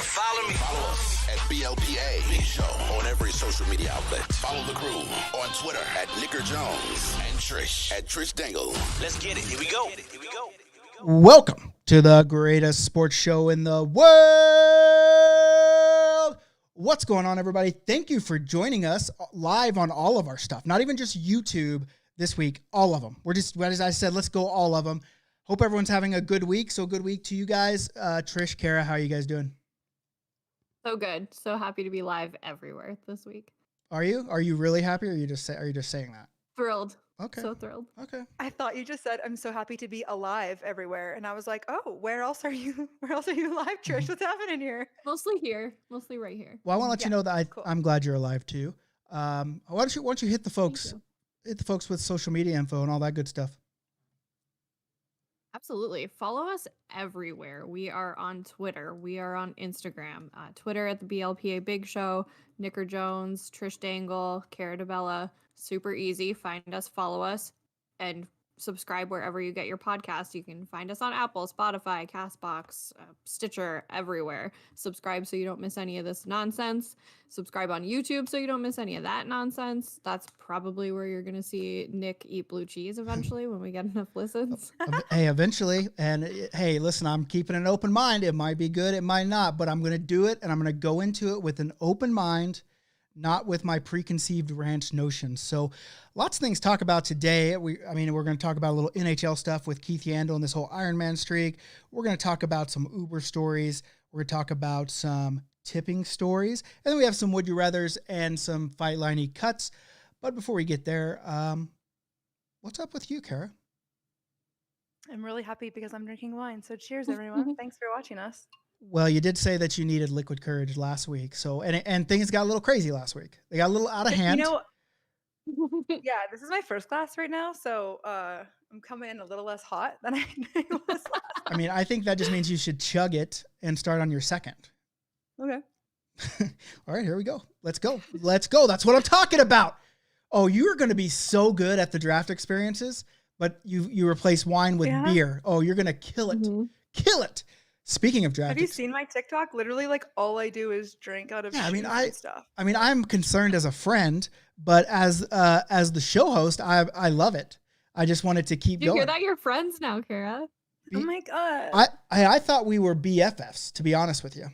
follow me. Follow us at BLPA Big Show on every social media outlet. Follow the crew on Twitter at Nicker Jones and Trish at Trish Dangle. Let's get it. Here we go. Welcome to the greatest sports show in the world. What's going on, everybody? Thank you for joining us live on all of our stuff. Not even just YouTube this week, all of them. We're just, as I said, let's go all of them. Hope everyone's having a good week. So good week to you guys. Trish, Kara, how are you guys doing? So good. So happy to be live everywhere this week. Are you? Are you really happy, or are you just saying that? Thrilled. Okay. So thrilled. Okay. I thought you just said I'm so happy to be alive everywhere, and I was like, oh, where else are you? Where else are you alive, Trish? What's happening here? Mostly here. Mostly right here. Well, I want to let you know that cool. I'm glad you're alive too. Why don't you hit the folks with social media info and all that good stuff? Absolutely. Follow us everywhere. We are on Twitter. We are on Instagram. Twitter at the BLPA Big Show. Nicker Jones, Trish Dangle, Cara DeBella. Super easy. Find us, follow us, and subscribe wherever you get your podcast. You can find us on Apple, Spotify, CastBox, Stitcher, everywhere. Subscribe so you don't miss any of this nonsense. Subscribe on YouTube so you don't miss any of that nonsense. That's probably where you're going to see Nick eat blue cheese eventually when we get enough listens. Hey, eventually. And hey, listen, I'm keeping an open mind. It might be good, it might not, but I'm going to do it, and I'm going to go into it with an open mind, not with my preconceived ranch notions. So lots of things to talk about today. We're going to talk about a little NHL stuff with Keith Yandel and this whole Ironman streak. We're going to talk about some Uber stories. We're going to talk about some tipping stories. And then we have some Would You Rathers and some Fight Liney cuts. But before we get there, what's up with you, Kara? I'm really happy because I'm drinking wine. So cheers, everyone. Thanks for watching us. Well, you did say that you needed liquid courage last week. So, and things got a little crazy last week. They got a little out of hand. You know, yeah, this is my first glass right now. So I'm coming in a little less hot than I was last. I mean, I think that just means you should chug it and start on your second. Okay. All right, here we go. Let's go. Let's go. That's what I'm talking about. Oh, you're going to be so good at the draft experiences, but you replace wine with beer. Oh, you're going to kill it. Mm-hmm. Kill it. Speaking of draft, have you seen my TikTok? Literally, like all I do is drink out of stuff. I mean, I'm concerned as a friend, but as the show host, I love it. I just wanted to keep going. You're not your friends now, Kara. Oh my god. I thought we were BFFs, to be honest with you.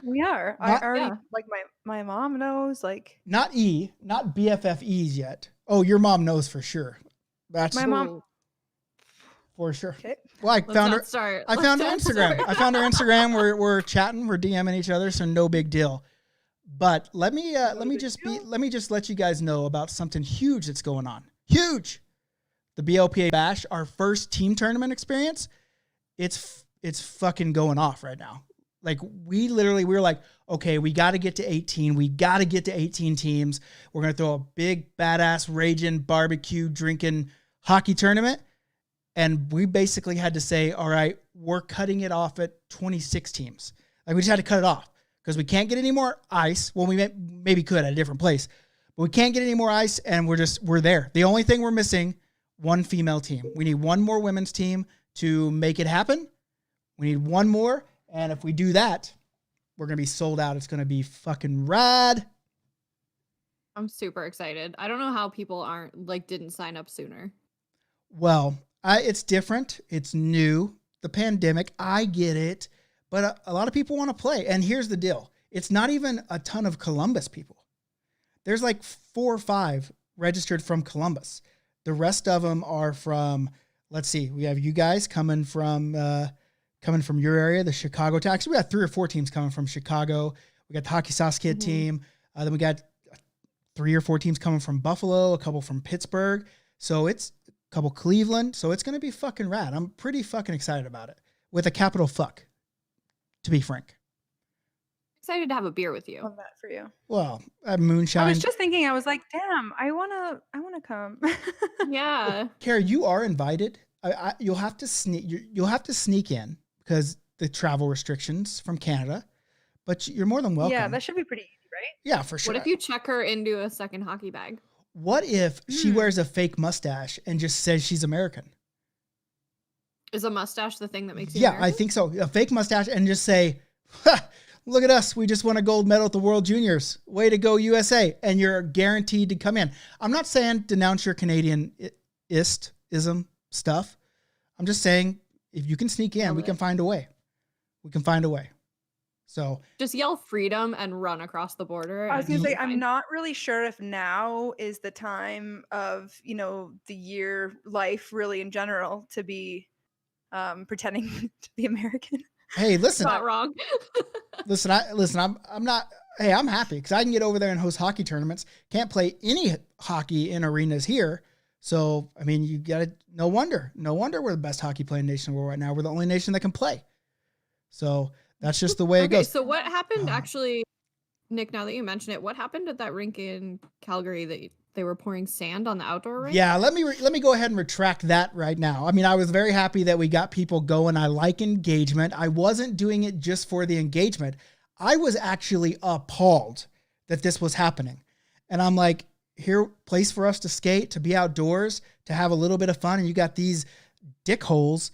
We are. I already like my mom knows. Like not BFFEs yet. Oh, your mom knows for sure. That's my mom. For sure. Okay. Well, I found her Instagram. I found her Instagram. We're chatting. We're DMing each other, so no big deal. But let me just let you guys know about something huge that's going on. Huge. The BLPA Bash, our first team tournament experience. It's fucking going off right now. Like we were like, okay, we got to get to 18. We got to get to 18 teams. We're gonna throw a big badass raging barbecue drinking hockey tournament. And we basically had to say, all right, we're cutting it off at 26 teams. Like we just had to cut it off because we can't get any more ice. Well, we maybe could at a different place, but we can't get any more ice, and we're there. The only thing we're missing, one female team. We need one more women's team to make it happen. We need one more, and if we do that, we're going to be sold out. It's going to be fucking rad. I'm super excited. I don't know how people didn't sign up sooner. Well, it's different. It's new. The pandemic, I get it. But a lot of people want to play. And here's the deal. It's not even a ton of Columbus people. There's like 4 or 5 registered from Columbus. The rest of them are from, let's see, we have you guys coming from your area, the Chicago Tax. We got 3 or 4 teams coming from Chicago. We got the Hockey Sauce Kid team. Then we got 3 or 4 teams coming from Buffalo, a couple from Pittsburgh. So it's couple Cleveland, so it's going to be fucking rad. I'm pretty fucking excited about it, with a capital fuck, to be frank. Excited to have a beer with you. Love that for you. Well, moonshine. I was just thinking, I was like, damn, I wanna come. Yeah. Kara, you are invited. You'll have to sneak in because the travel restrictions from Canada, but you're more than welcome. Yeah, that should be pretty easy, right? Yeah, for sure. What if you check her into a second hockey bag? What if she wears a fake mustache and just says she's American? Is a mustache the thing that makes you Yeah, American? I think so. A fake mustache and just say, ha, look at us. We just won a gold medal at the World Juniors. Way to go, USA. And you're guaranteed to come in. I'm not saying denounce your Canadian-ism stuff. I'm just saying if you can sneak in, we can find a way. We can find a way. So just yell freedom and run across the border. I was going to and say, you'll be I'm fine. not really sure if now is the time of, the year life really in general to be pretending to be American. hey, listen, Not wrong. listen. I'm not. Hey, I'm happy because I can get over there and host hockey tournaments. Can't play any hockey in arenas here. So I mean, you gotta. No wonder we're the best hockey playing nation in the world right now. We're the only nation that can play. So that's just the way it goes. So what happened actually, Nick, now that you mention it, what happened at that rink in Calgary that they were pouring sand on the outdoor rink? Yeah, let me go ahead and retract that right now. I mean, I was very happy that we got people going. I like engagement. I wasn't doing it just for the engagement. I was actually appalled that this was happening. And I'm like, here, place for us to skate, to be outdoors, to have a little bit of fun. And you got these dickholes,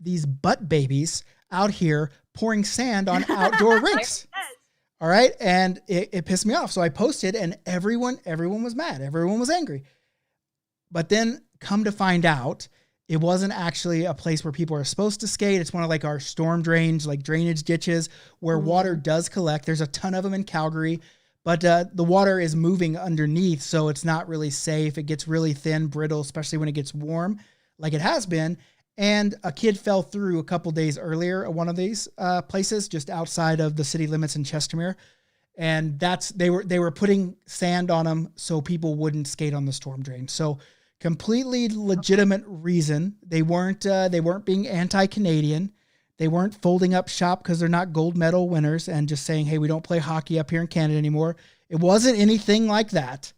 these butt babies out here pouring sand on outdoor rinks. All right. And it pissed me off. So I posted and everyone was mad. Everyone was angry. But then come to find out, it wasn't actually a place where people are supposed to skate. It's one of like our storm drains, like drainage ditches where water does collect. There's a ton of them in Calgary, but the water is moving underneath. So it's not really safe. It gets really thin, brittle, especially when it gets warm like it has been. And a kid fell through a couple days earlier at one of these places just outside of the city limits in Chestermere. And they were putting sand on them so people wouldn't skate on the storm drain. So completely legitimate reason. They weren't being anti-Canadian. They weren't folding up shop because they're not gold medal winners and just saying, hey, we don't play hockey up here in Canada anymore. It wasn't anything like that.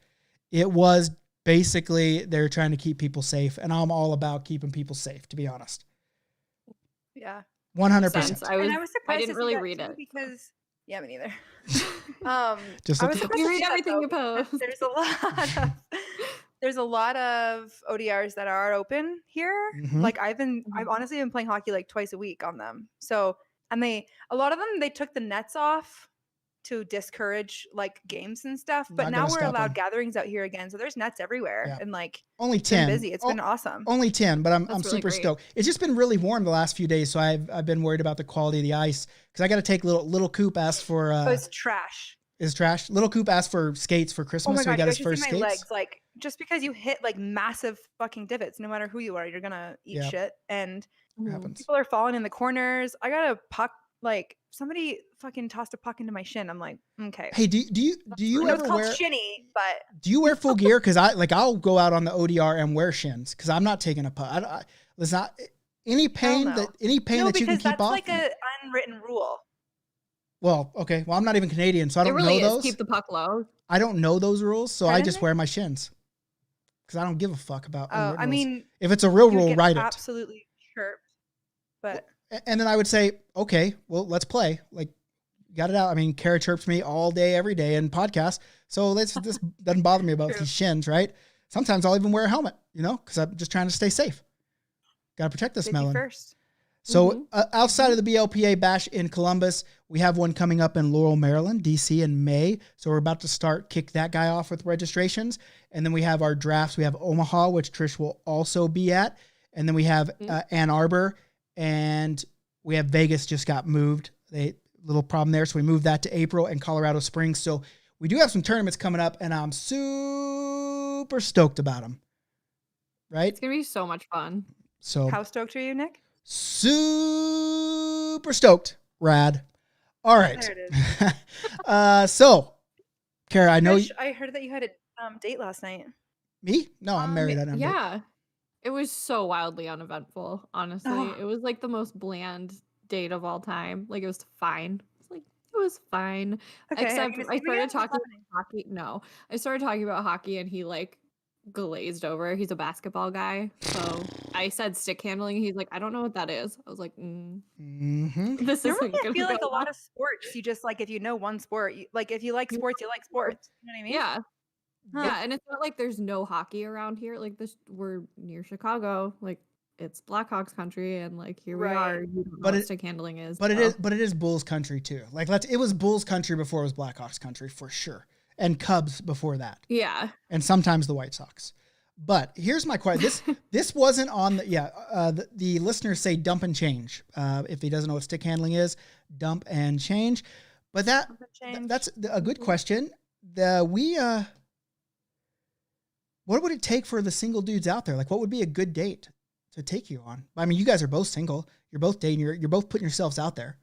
It was basically they're trying to keep people safe, and I'm all about keeping people safe, to be honest. Yeah. 100%. I was surprised I didn't to see really that read too it because me neither. Just I look was at the surprised You to read see that, everything though, you because post. there's a lot of ODRs that are open here. Mhm. Like I've honestly been playing hockey like twice a week on them. So, and a lot of them, they took the nets off to discourage like games and stuff, but Not now gonna we're stop allowed 'em. gatherings out here again. So there's nets everywhere. Yeah. And like Only it's been 10. busy. It's been awesome. Only 10, but I'm That's really super great. stoked. It's just been really warm the last few days, so I've been worried about the quality of the ice because I got to take little Coop asked for Oh, it's trash. is trash. Little Coop asked for skates for Oh Christmas, my so he god, got you his guys should first see my skates. legs. Like just because you hit like massive fucking divots, no matter who you are, you're gonna eat Yeah. shit. And Happens. people are falling in the corners. I got a puck. Like somebody fucking tossed a puck into my shin. I'm like, okay. Hey, do you I know it's ever called wear shinny, but do you wear full gear? Because I'll go out on the ODR and wear shins because I'm not taking a putt. There's not any pain no. that you can because keep that's off. like an unwritten rule. Well, okay. Well, I'm not even Canadian, so I It don't really know is. those. Keep the puck low. I don't know those rules, so I Pardon just me? wear my shins because I don't give a fuck about Oh, unwritten I rules. mean, If it's a real you rule, get write it. absolutely chirped. But And then I would say, okay, well, let's play. Like, got it out. I mean, Kara chirps me all day, every day in podcasts. So this doesn't bother me about True. these shins, right? Sometimes I'll even wear a helmet, because I'm just trying to stay safe. Got to protect this safety melon. first. So outside of the BLPA bash in Columbus, we have one coming up in Laurel, Maryland, DC in May. So we're about to kick that guy off with registrations. And then we have our drafts. We have Omaha, which Trish will also be at. And then we have Ann Arbor. And we have Vegas just got moved. Little problem there. So we moved that to April and Colorado Springs. So we do have some tournaments coming up and I'm super stoked about them. Right? It's going to be so much fun. So How stoked are you, Nick? super stoked. Rad. All right. There it is. So Kara, I know Trish, I heard that you had a date last night. me? No, I'm married. I don't have a date. Yeah. It was so wildly uneventful, honestly. Oh. It was like the most bland date of all time. Like it was fine. It was fine. Okay, are you Except gonna I see me again? started What's talking about hockey. No. I started talking about hockey and he like glazed over. He's a basketball guy. So I said stick handling. He's like, I don't know what that is. I was like, Mm-hmm. this isn't Normally, I gonna feel like go a lot well. of sports, you just like if you know one sport, if you like sports, you like sports. You know what I mean? Yeah. Huh. Yeah, and it's not like there's no hockey around here. Like we're near Chicago. Like it's Blackhawks country, and like here we Right. are. You don't know But what it- stick handling is. But so. it is Bulls country too. Like it was Bulls country before it was Blackhawks country for sure, and Cubs before that, Yeah. and sometimes the White Sox. But here's my question: this wasn't on the the listeners say dump and change. If he doesn't know what stick handling is, dump and change. But that's a good question. What would it take for the single dudes out there? Like, what would be a good date to take you on? I mean, you guys are both single. You're both dating. You're both putting yourselves out there.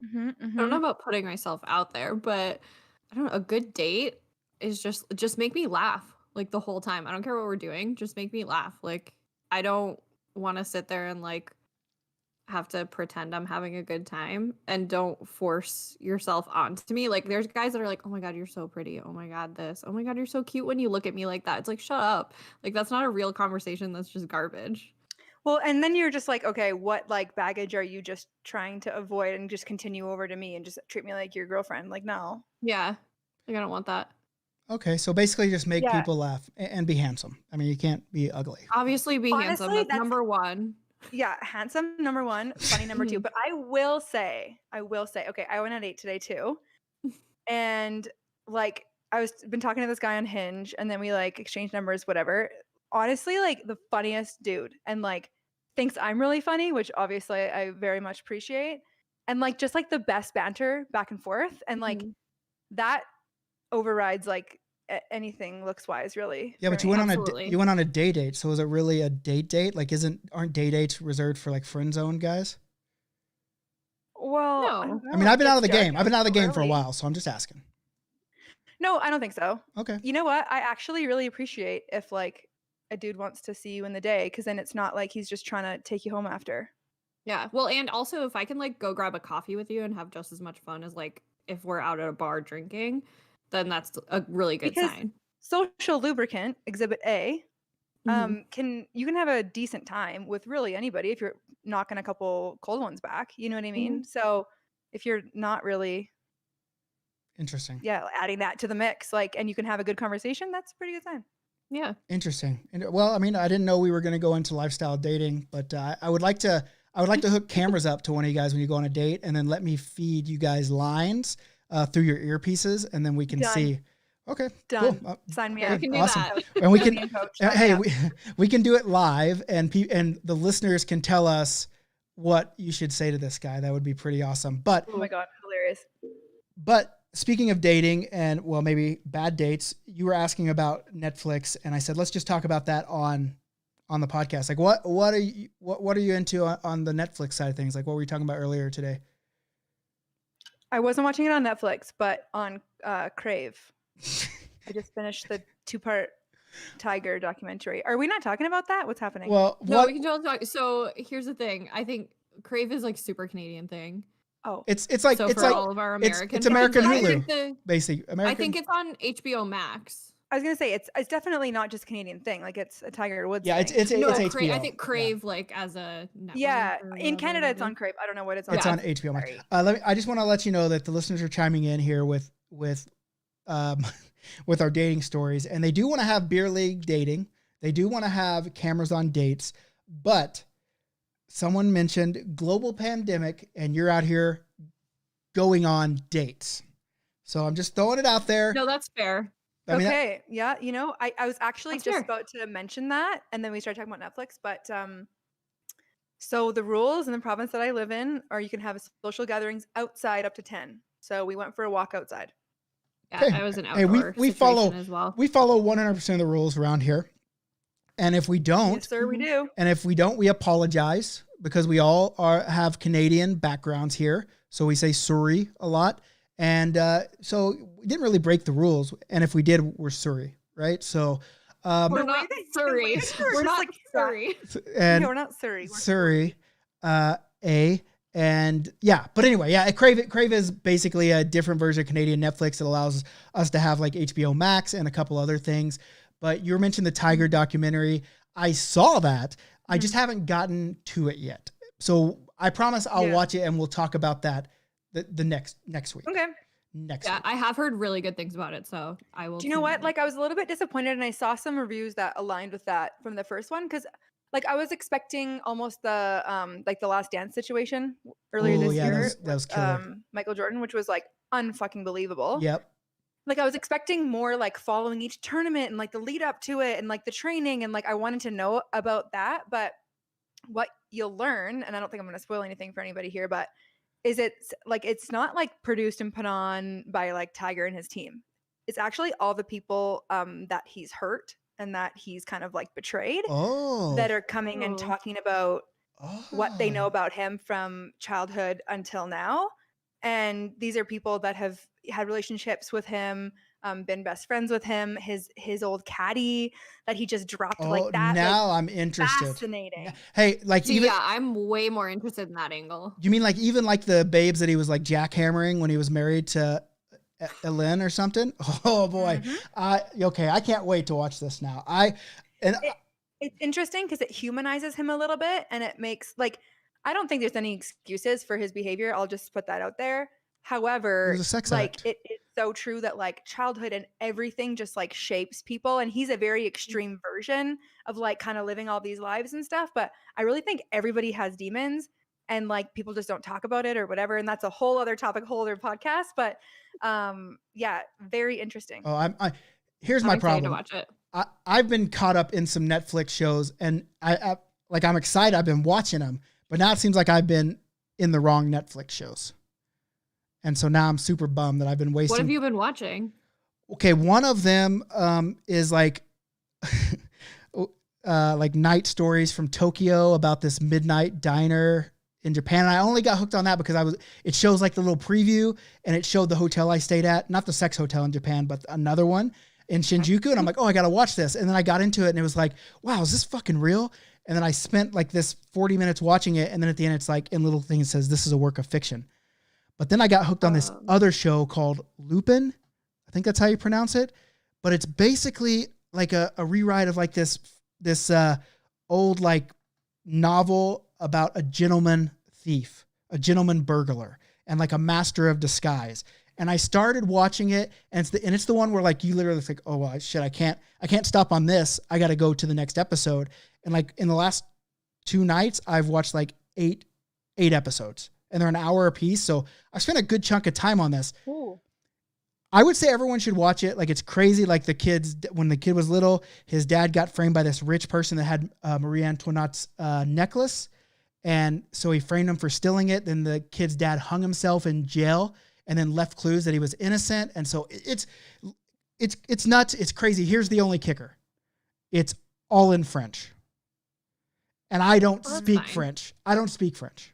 I don't know about putting myself out there, but I don't know. A good date is just make me laugh like the whole time. I don't care what we're doing. Just make me laugh. Like I don't want to sit there and like have to pretend I'm having a good time, and don't force yourself onto me. Like there's guys that are like, "Oh my God, you're so pretty. Oh my God, this. Oh my God, you're so cute when you look at me like that." It's like, shut up. Like that's not a real conversation. That's just garbage. Well, and then you're just like, okay, what like baggage are you just trying to avoid and just continue over to me and just treat me like your girlfriend? Like, no. Yeah. Like I don't want that. Okay, so basically, just make Yeah. people laugh and be handsome. I mean, you can't be ugly. Obviously be handsome. Honestly, That's that's- number one. Yeah, handsome number one, funny number two. But I will say, okay, I went on a date today too, and like been talking to this guy on Hinge, and then we like exchanged numbers, whatever. Honestly, like the funniest dude, and like thinks I'm really funny, which obviously I very much appreciate, and like just like the best banter back and forth, and like Mhm. that overrides like anything looks wise, really. Yeah, but for you me. went Absolutely. you went on a date. So is it really a date? Like, aren't day dates reserved for like friend zone guys? Well, No. don't I mean, know, I've been it out of the gets game. dark I've been out of the so game for a early. while, so I'm just asking. No, I don't think so. Okay. You know what? I actually really appreciate if like a dude wants to see you in the day, because then it's not like he's just trying to take you home after. Yeah. Well, and also if I can like go grab a coffee with you and have just as much fun as like if we're out at a bar drinking, then that's a really good Because sign. social lubricant, exhibit A, Mhm. you can have a decent time with really anybody if you're knocking a couple cold ones back. You know what I mean? So if you're not really, Interesting. adding that to the mix, like, and you can have a good conversation, that's a pretty good sign. Yeah. Interesting. Well, I mean, I didn't know we were going to go into lifestyle dating, but I would like to hook cameras up to one of you guys when you go on a date, and then let me feed you guys lines through your earpieces, and then we can Done. see. Okay, Done. cool. Sign me Yeah, up. we can do awesome. that. And we Put can, me in, coach. Sign me hey, up. we can do it live, and the listeners can tell us what you should say to this guy. That would be pretty awesome. But Oh my God, hilarious. speaking of dating and, well, maybe bad dates, you were asking about Netflix, and I said let's just talk about that on the podcast. Like, what are you into on the Netflix side of things? Like, what were you talking about earlier today? I wasn't watching it on Netflix, but on Crave. I just finished the 2-part tiger documentary. Are we not talking about that? What's happening? Well, No, we can totally talk. So here's the thing. I think Crave is like super Canadian thing. oh, it's like So it's for like all of our it's American American fans, Hulu. Basic American. I think it's on HBO Max. I was gonna say it's definitely not just a Canadian thing. Like it's a Tiger Woods. Yeah, thing. it's No, HBO. I think Crave like as a network. Yeah, or in whatever Canada it it's on is. Crave. I don't know what it's on. It's on HBO Max. I just want to let you know that the listeners are chiming in here with with our dating stories, and they do want to have beer league dating. They do want to have cameras on dates, but someone mentioned global pandemic, and you're out here going on dates. So I'm just throwing it out there. No, that's fair. I mean, Okay, yeah, I was actually That's just fair. about to mention that, and then we started talking about Netflix. But so the rules in the province that I live in are you can have social gatherings outside up to 10. So we went for a walk outside. Yeah, Okay. I was an Hey, outdoor we situation follow as well. we follow 100% of the rules around here, and if we don't, Yes, sir, we do. and if we don't, we apologize because we all have Canadian backgrounds here, so we say sorry a lot, and so we didn't really break the rules, and if we did, we're sorry, right? So, We're The way not that- the Surrey. way that you're We're just not like, Surrey. and Yeah, we're not Surrey. We're Surrey, and yeah, but anyway, yeah, Crave is basically a different version of Canadian Netflix. It allows us to have like HBO Max and a couple other things. But you mentioned the Tiger documentary. I saw that. I just haven't gotten to it yet. So I promise I'll Yeah. watch it and we'll talk about that the next week. Okay. next Yeah, week. I have heard really good things about it, so I will. Do you know tune what? in. Like, I was a little bit disappointed, and I saw some reviews that aligned with that from the first one, because like I was expecting almost the like the Last Dance situation earlier Oh this yeah, year that was with killer. Michael Jordan, which was like unfucking believable. Yep. Like I was expecting more like following each tournament and like the lead up to it and like the training, and like I wanted to know about that. But what you'll learn, and I don't think I'm going to spoil anything for anybody here, but is it's not like produced and put on by like Tiger and his team. It's actually all the people that he's hurt and that he's kind of like betrayed Oh. that are coming and Oh. talking about what they know Oh. about him from childhood until now. And these are people that have had relationships with him, been best friends with him, his old caddy that he just dropped like Oh, that. Like, now I'm interested. fascinating. Hey, like See, even yeah, I'm way more interested in that angle. you mean like even like the babes that he was like jackhammering when he was married to Ellen or something? Oh boy. Mhm. Okay, I can't wait to watch this now. It's interesting because it humanizes him a little bit, and it makes like I don't think there's any excuses for his behavior. I'll just put that out there. It However, was a sex like act. it's so true that like childhood and everything just like shapes people, and he's a very extreme version of like kind of living all these lives and stuff. But I really think everybody has demons, and like people just don't talk about it or whatever. And that's a whole other topic, whole other podcast. But yeah, very interesting. Oh, here's I'm my excited to problem. watch it. I've been caught up in some Netflix shows, and I'm excited. I've been watching them, but now it seems like I've been in the wrong Netflix shows, and so now I'm super bummed that I've been wasting. What have you been watching? Okay, one of them is like like Night Stories from Tokyo about this midnight diner in Japan. And I only got hooked on that because it shows like the little preview, and it showed the hotel I stayed at, not the sex hotel in Japan, but another one in Shinjuku. And I'm like, oh, I got to watch this. And then I got into it, and it was like, wow, is this fucking real? And then I spent like this 40 minutes watching it. And then at the end, it's like in little things, it says this is a work of fiction. But then I got hooked on this other show called Lupin. I think that's how you pronounce it. But it's basically like a rewrite of like this old like novel about a gentleman thief, a gentleman burglar, and like a master of disguise. And I started watching it, and it's the one where like you literally think, oh well, shit, I can't stop on this. I got to go to the next episode. And like in the last 2 nights, I've watched like eight episodes, and they're an hour a piece. So I spent a good chunk of time on this. Ooh. I would say everyone should watch it. Like, it's crazy. Like when the kid was little, his dad got framed by this rich person that had Marie Antoinette's necklace. And so he framed him for stealing it. Then the kid's dad hung himself in jail and then left clues that he was innocent. And so it's nuts. It's crazy. Here's the only kicker. It's all in French. And I don't speak French. I don't speak French.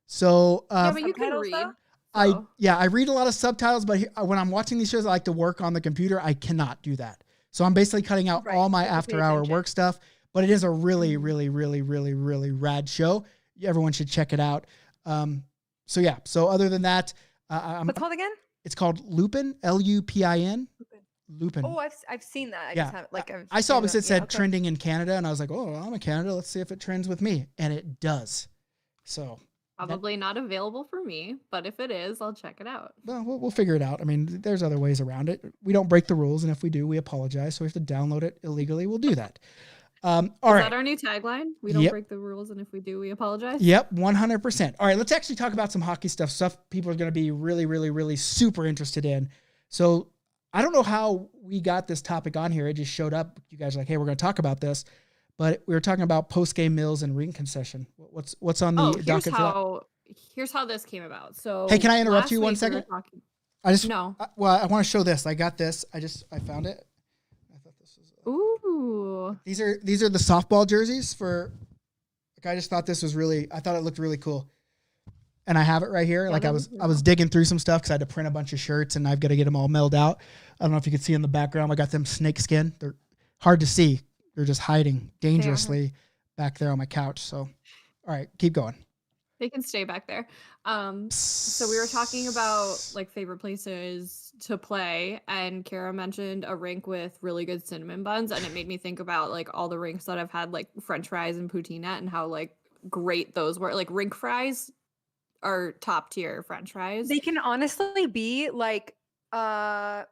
So, yeah, but you can subtitles, read. though? I read a lot of subtitles, but when I'm watching these shows, I like to work on the computer. I cannot do that. So I'm basically cutting out all my after hour work stuff, but it is a really, really, really, really, really rad show. Everyone should check it out. So yeah. So other than that, What's it called again? It's called Lupin, Lupin. Lupin. Oh, I've seen that. I Yeah. just haven't like I saw it said okay. trending in Canada, and I was like, oh, I'm in Canada. Let's see if it trends with me. And it does. So Probably not available for me, but if it is, I'll check it out. well, we'll figure it out. I mean, there's other ways around it. We don't break the rules, and if we do, we apologize. So if we have to download it illegally, we'll do that. All right. Is that our new tagline? We don't break the rules, and if we do, we apologize? Yep, 100%. All right, let's actually talk about some hockey stuff people are going to be really, really, really super interested in. So I don't know how we got this topic on here. It just showed up. You guys are like, hey, we're going to talk about this. But we were talking about post-game meals and rink concession. What's on the docket for that? Here's how this came about. So Hey, can I interrupt last you 1 week we were second? talking- No. I want to show this. I got this. I found it. I thought this was. Ooh. These are the softball jerseys for. Like, I just thought this was really. I thought it looked really cool. And I have it right here. Yeah, Like I was digging through some stuff because I had to print a bunch of shirts, and I've got to get them all mailed out. I don't know if you can see in the background. I got them snake skin. They're hard to see. They're just hiding dangerously back there on my couch. So, all right, keep going. They can stay back there. So we were talking about like favorite places to play, and Kara mentioned a rink with really good cinnamon buns, and it made me think about like all the rinks that I've had like French fries and poutine at, and how like great those were. Like rink fries are top tier French fries. They can honestly be like 6.5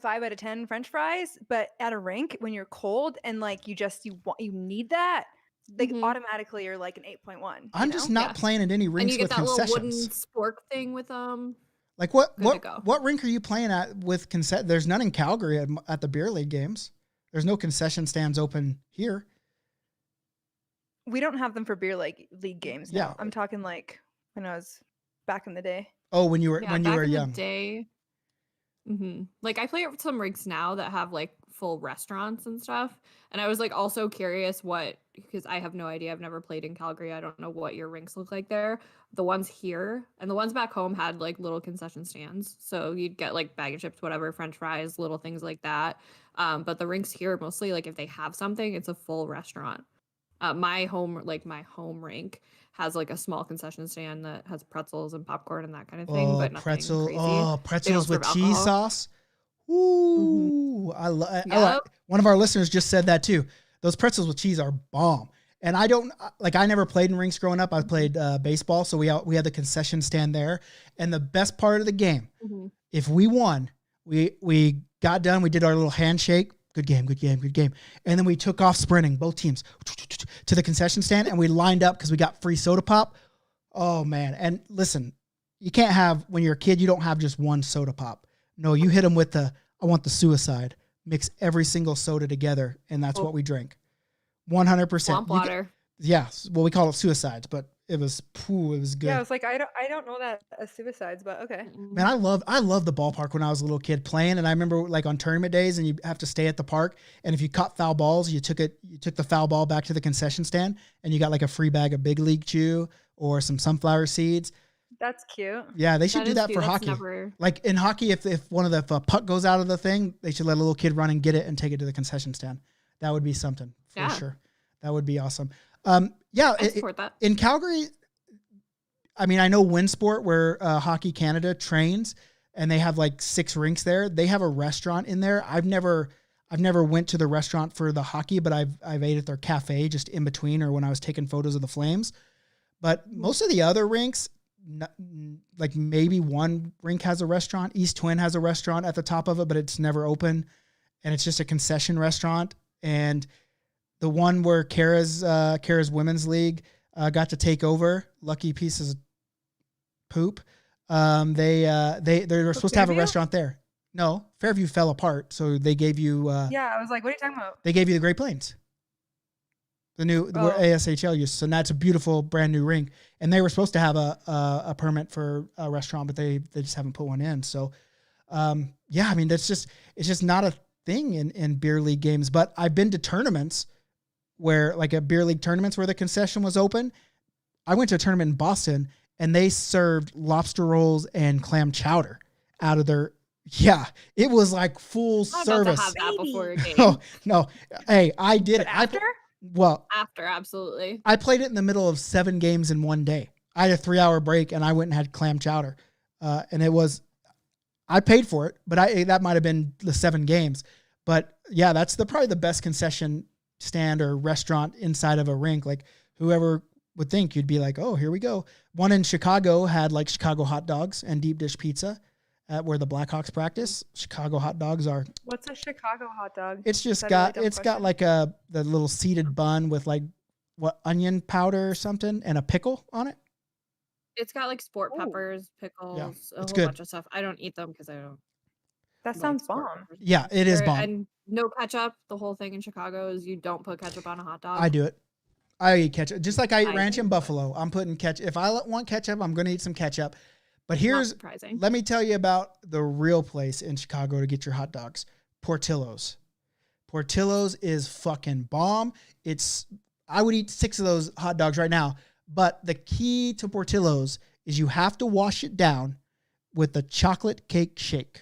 out of 10 French fries, but at a rink when you're cold and like you need that, they automatically are like an 8.1. I'm just not playing at any And rinks you get with that little wooden concessions. spork thing with Like Good to go. what rink are you playing at with concession? There's none in Calgary at the beer league games. There's no concession stands open here. We don't have them for beer league games now. Yeah. I'm talking like when I was back in the day. Oh, when you were back in young. The day. Like I play at some rinks now that have like full restaurants and stuff. And I was like also curious because I have no idea. I've never played in Calgary. I don't know what your rinks look like there. The ones here and the ones back home had like little concession stands. So you'd get like bag of chips, whatever, French fries, little things like that. But the rinks here mostly like if they have something, it's a full restaurant. My home rink has like a small concession stand that has pretzels and popcorn and that kind of thing, but nothing crazy. Pretzels with cheese sauce. Ooh, Yep. One of our listeners just said that too. Those pretzels with cheese are bomb. And I never played in rinks growing up. I played baseball, so we had the concession stand there. And the best part of the game, if we won, we got done, we did our little handshake. Good game. And then we took off sprinting, both teams, to the concession stand, and we lined up because we got free soda pop. Oh, man. And listen, you can't have, when you're a kid, you don't have just one soda pop. No, you hit them with I want the suicide. Mix every single soda together, and that's what we drink. 100%. Swamp water. Well, we call it suicides, but it was good. Yeah, I was like, I don't know that as suicides, but okay. Man, I love the ballpark when I was a little kid playing, and I remember like on tournament days, and you have to stay at the park, and if you caught foul balls, you took the foul ball back to the concession stand, and you got like a free bag of Big League Chew or some sunflower seeds. That's cute. Yeah, they should do that for hockey. Like in hockey, if a puck goes out of the thing, they should let a little kid run and get it and take it to the concession stand. That would be something for sure. That would be awesome. I support that. In Calgary, I mean, I know WinSport where Hockey Canada trains, and they have like 6 rinks there. They have a restaurant in there. I've never went to the restaurant for the hockey, but I've ate at their cafe just in between or when I was taking photos of the Flames. But most of the other rinks, like maybe one rink has a restaurant. East Twin has a restaurant at the top of it, but it's never open, and it's just a concession restaurant. And the one where Kara's women's league got to take over, lucky pieces of poop. They were supposed to have a restaurant there. No, Fairview fell apart, so they gave you. Yeah, I was like, what are you talking about? They gave you the Great Plains. The new where ASHL used, so that's a beautiful brand new rink, and they were supposed to have a permit for a restaurant, but they just haven't put one in. So, I mean it's just not a thing in beer league games. But I've been to tournaments where like a beer league tournaments where the concession was open. I went to a tournament in Boston, and they served lobster rolls and clam chowder out of their. Yeah, it was like full service. About to have that before a game. No. Hey, I did it. After? After, absolutely. I played it in the middle of 7 games in one day. I had a 3-hour break, and I went and had clam chowder. And I paid for it, but that might have been the 7 games. But yeah, that's probably the best concession stand or restaurant inside of a rink. Like whoever would think you'd be like, oh, here we go. One in Chicago had like Chicago hot dogs and deep dish pizza where the Blackhawks practice. Chicago hot dogs are. What's a Chicago hot dog? It's just got like the little seeded bun with like onion powder or something and a pickle on it. It's got like sport peppers, pickles, a whole good. bunch of stuff. I don't eat them because I don't. That sounds bomb. Peppers. Yeah, it is bomb. And no ketchup. The whole thing in Chicago is you don't put ketchup on a hot dog. I do it. I eat ketchup. Just like I eat ranch in Buffalo. I'm putting ketchup. If I want ketchup, I'm going to eat some ketchup. But let me tell you about the real place in Chicago to get your hot dogs. Portillo's. Portillo's is fucking bomb. I would eat 6 of those hot dogs right now. But the key to Portillo's is you have to wash it down with the chocolate cake shake.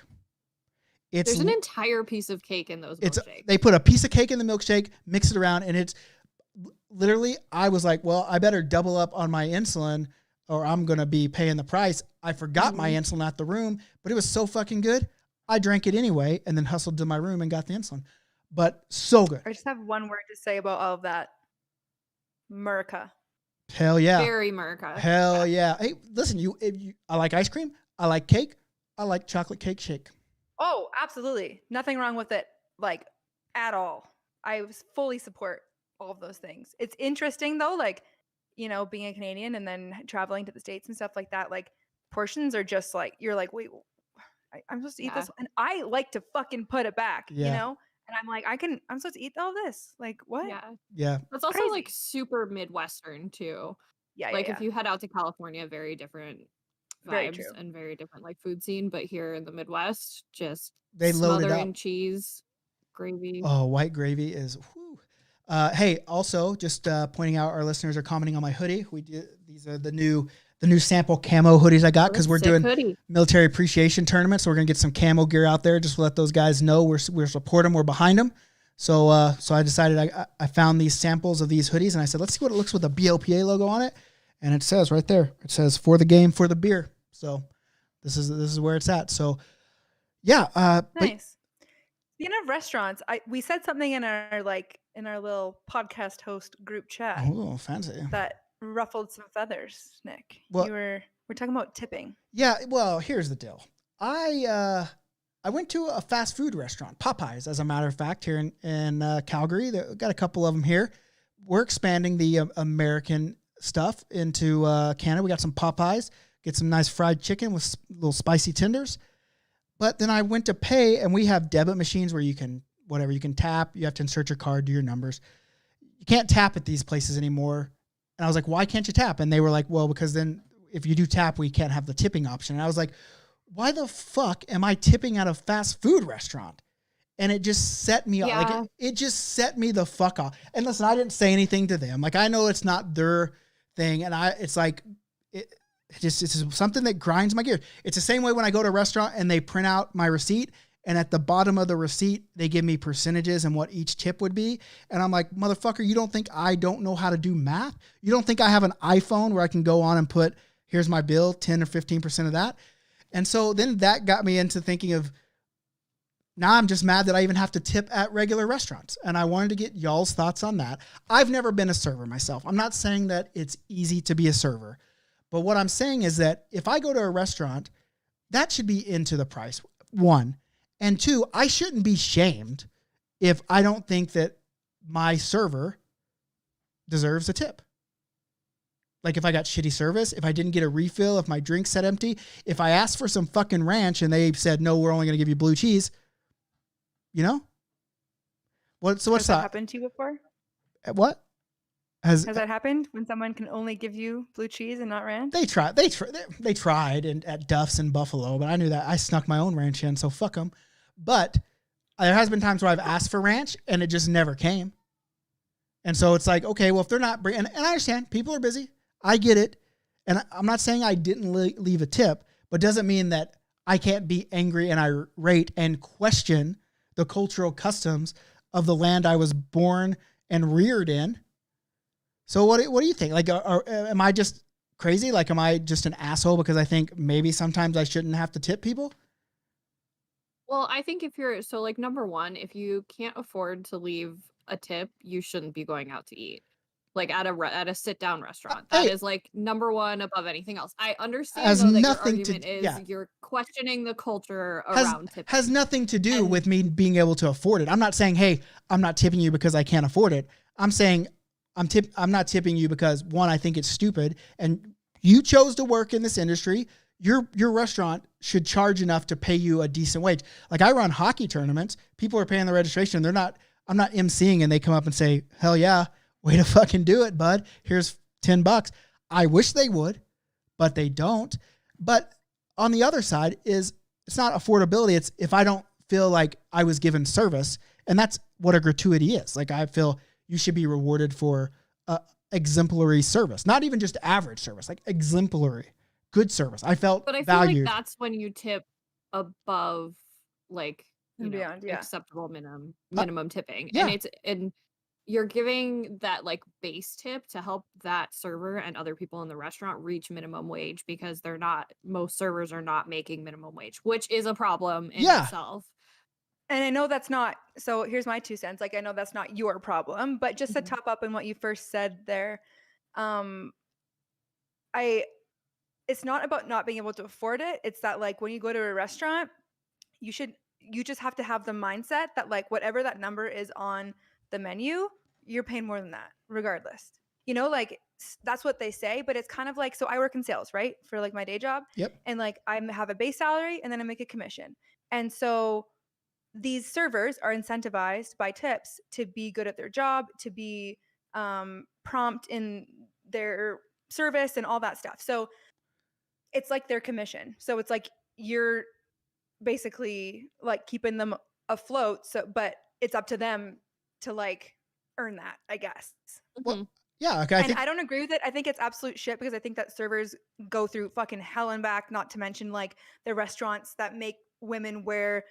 There's an entire piece of cake in those milkshakes. They put a piece of cake in the milkshake, mix it around, and it's literally, I was like, well, I better double up on my insulin or I'm going to be paying the price. I forgot my insulin at the room, but it was so fucking good. I drank it anyway and then hustled to my room and got the insulin. But so good. I just have one word to say about all of that. America. Hell yeah. Very America. Hell yeah. Hey, listen, I like ice cream. I like cake. I like chocolate cake shake. Oh, absolutely. Nothing wrong with it, like, at all. I fully support all of those things. It's interesting, though, like, being a Canadian and then traveling to the States and stuff like that, like, portions are just like, you're like, wait, I'm supposed to eat this? And I like to fucking put it back, Yeah. And I'm like, I'm supposed to eat all this? Like, what? Yeah. Yeah. That's also Crazy. like super Midwestern too. Yeah, Like yeah, if you head out to California, very different Very vibes true. and very different like food scene. But here in the Midwest, just They load it smother up. in cheese, gravy. Oh, white gravy is. Whew. Hey, also just pointing out, our listeners are commenting on my hoodie. These are the new sample camo hoodies I got because we're doing hoodie. military appreciation tournament. So we're gonna get some camo gear out there. Just to let those guys know we're support them. We're behind them. So I decided I found these samples of these hoodies and I said, let's see what it looks with the BLPA logo on it. And it says right there, it says for the game, for the beer. So this is where it's at. So yeah. Nice. Speaking of restaurants, we said something in our little podcast host group chat. Oh, fancy. That ruffled some feathers, Nick. Well, we're talking about tipping. Yeah, well, here's the deal. I went to a fast food restaurant, Popeyes, as a matter of fact, here in Calgary. We've got a couple of them here. We're expanding the American stuff into Canada. We got some Popeyes, get some nice fried chicken with little spicy tenders. But then I went to pay, and we have debit machines where you can tap. You have to insert your card, do your numbers. You can't tap at these places anymore. And I was like, why can't you tap? And they were like, well, because then if you do tap, we can't have the tipping option. And I was like, why the fuck am I tipping at a fast food restaurant? And it just set me off. Like it just set me the fuck off. And listen, I didn't say anything to them. Like I know it's not their thing. And it's something that grinds my gears. It's the same way when I go to a restaurant and they print out my receipt. And at the bottom of the receipt, they give me percentages and what each tip would be. And I'm like, motherfucker, you don't think I don't know how to do math? You don't think I have an iPhone where I can go on and put, here's my bill, 10 or 15% of that? And so then that got me into thinking of, now I'm just mad that I even have to tip at regular restaurants. And I wanted to get y'all's thoughts on that. I've never been a server myself. I'm not saying that it's easy to be a server. But what I'm saying is that if I go to a restaurant, that should be into the price, one. And two, I shouldn't be shamed if I don't think that my server deserves a tip. Like if I got shitty service, if I didn't get a refill, if my drink said empty, if I asked for some fucking ranch and they said, no, we're only going to give you blue cheese, you know? What's that happened to you before? What? Has that happened when someone can only give you blue cheese and not ranch? They tried at Duff's in Buffalo, but I knew that. I snuck my own ranch in, so fuck them. But there has been times where I've asked for ranch and it just never came. And so it's like, okay, well, if they're not bringing, and I understand people are busy. I get it. And I'm not saying I didn't leave a tip, but doesn't mean that I can't be angry and irate and question the cultural customs of the land I was born and reared in. So what do you think? Like, am I just crazy? Like, am I just an asshole because I think maybe sometimes I shouldn't have to tip people? Well, I think number one, if you can't afford to leave a tip, you shouldn't be going out to eat. Like at a sit down restaurant. That is like number one above anything else. I understand though that your argument is you're questioning the culture around tipping. Has nothing to do with me being able to afford it. I'm not saying, hey, I'm not tipping you because I can't afford it. I'm saying I'm not tipping you because one, I think it's stupid and you chose to work in this industry. Your restaurant should charge enough to pay you a decent wage. Like I run hockey tournaments. People are paying the registration. I'm not emceeing and they come up and say, hell yeah, way to fucking do it, bud. Here's $10. I wish they would, but they don't. But on the other side it's not affordability. It's if I don't feel like I was given service, and that's what a gratuity is. Like I feel you should be rewarded for exemplary service, not even just average service, like exemplary, good service. I felt but I valued. feel like that's when you tip above like beyond, acceptable minimum tipping. Yeah. And you're giving that like base tip to help that server and other people in the restaurant reach minimum wage because most servers are not making minimum wage, which is a problem in itself. And I know that's not, so here's my 2 cents. Like, I know that's not your problem, but just to top up on what you first said there, it's not about not being able to afford it. It's that like when you go to a restaurant, you just have to have the mindset that like whatever that number is on the menu, you're paying more than that regardless. You know, like that's what they say, but it's kind of like, so I work in sales, right? For like my day job. Yep. And like I have a base salary and then I make a commission. And so these servers are incentivized by tips to be good at their job, to be prompt in their service and all that stuff. So it's like their commission. So it's like you're basically like keeping them afloat. So, but it's up to them to like earn that, I guess. Well, yeah. Okay. I don't agree with it. I think it's absolute shit because I think that servers go through fucking hell and back, not to mention like the restaurants that make women wear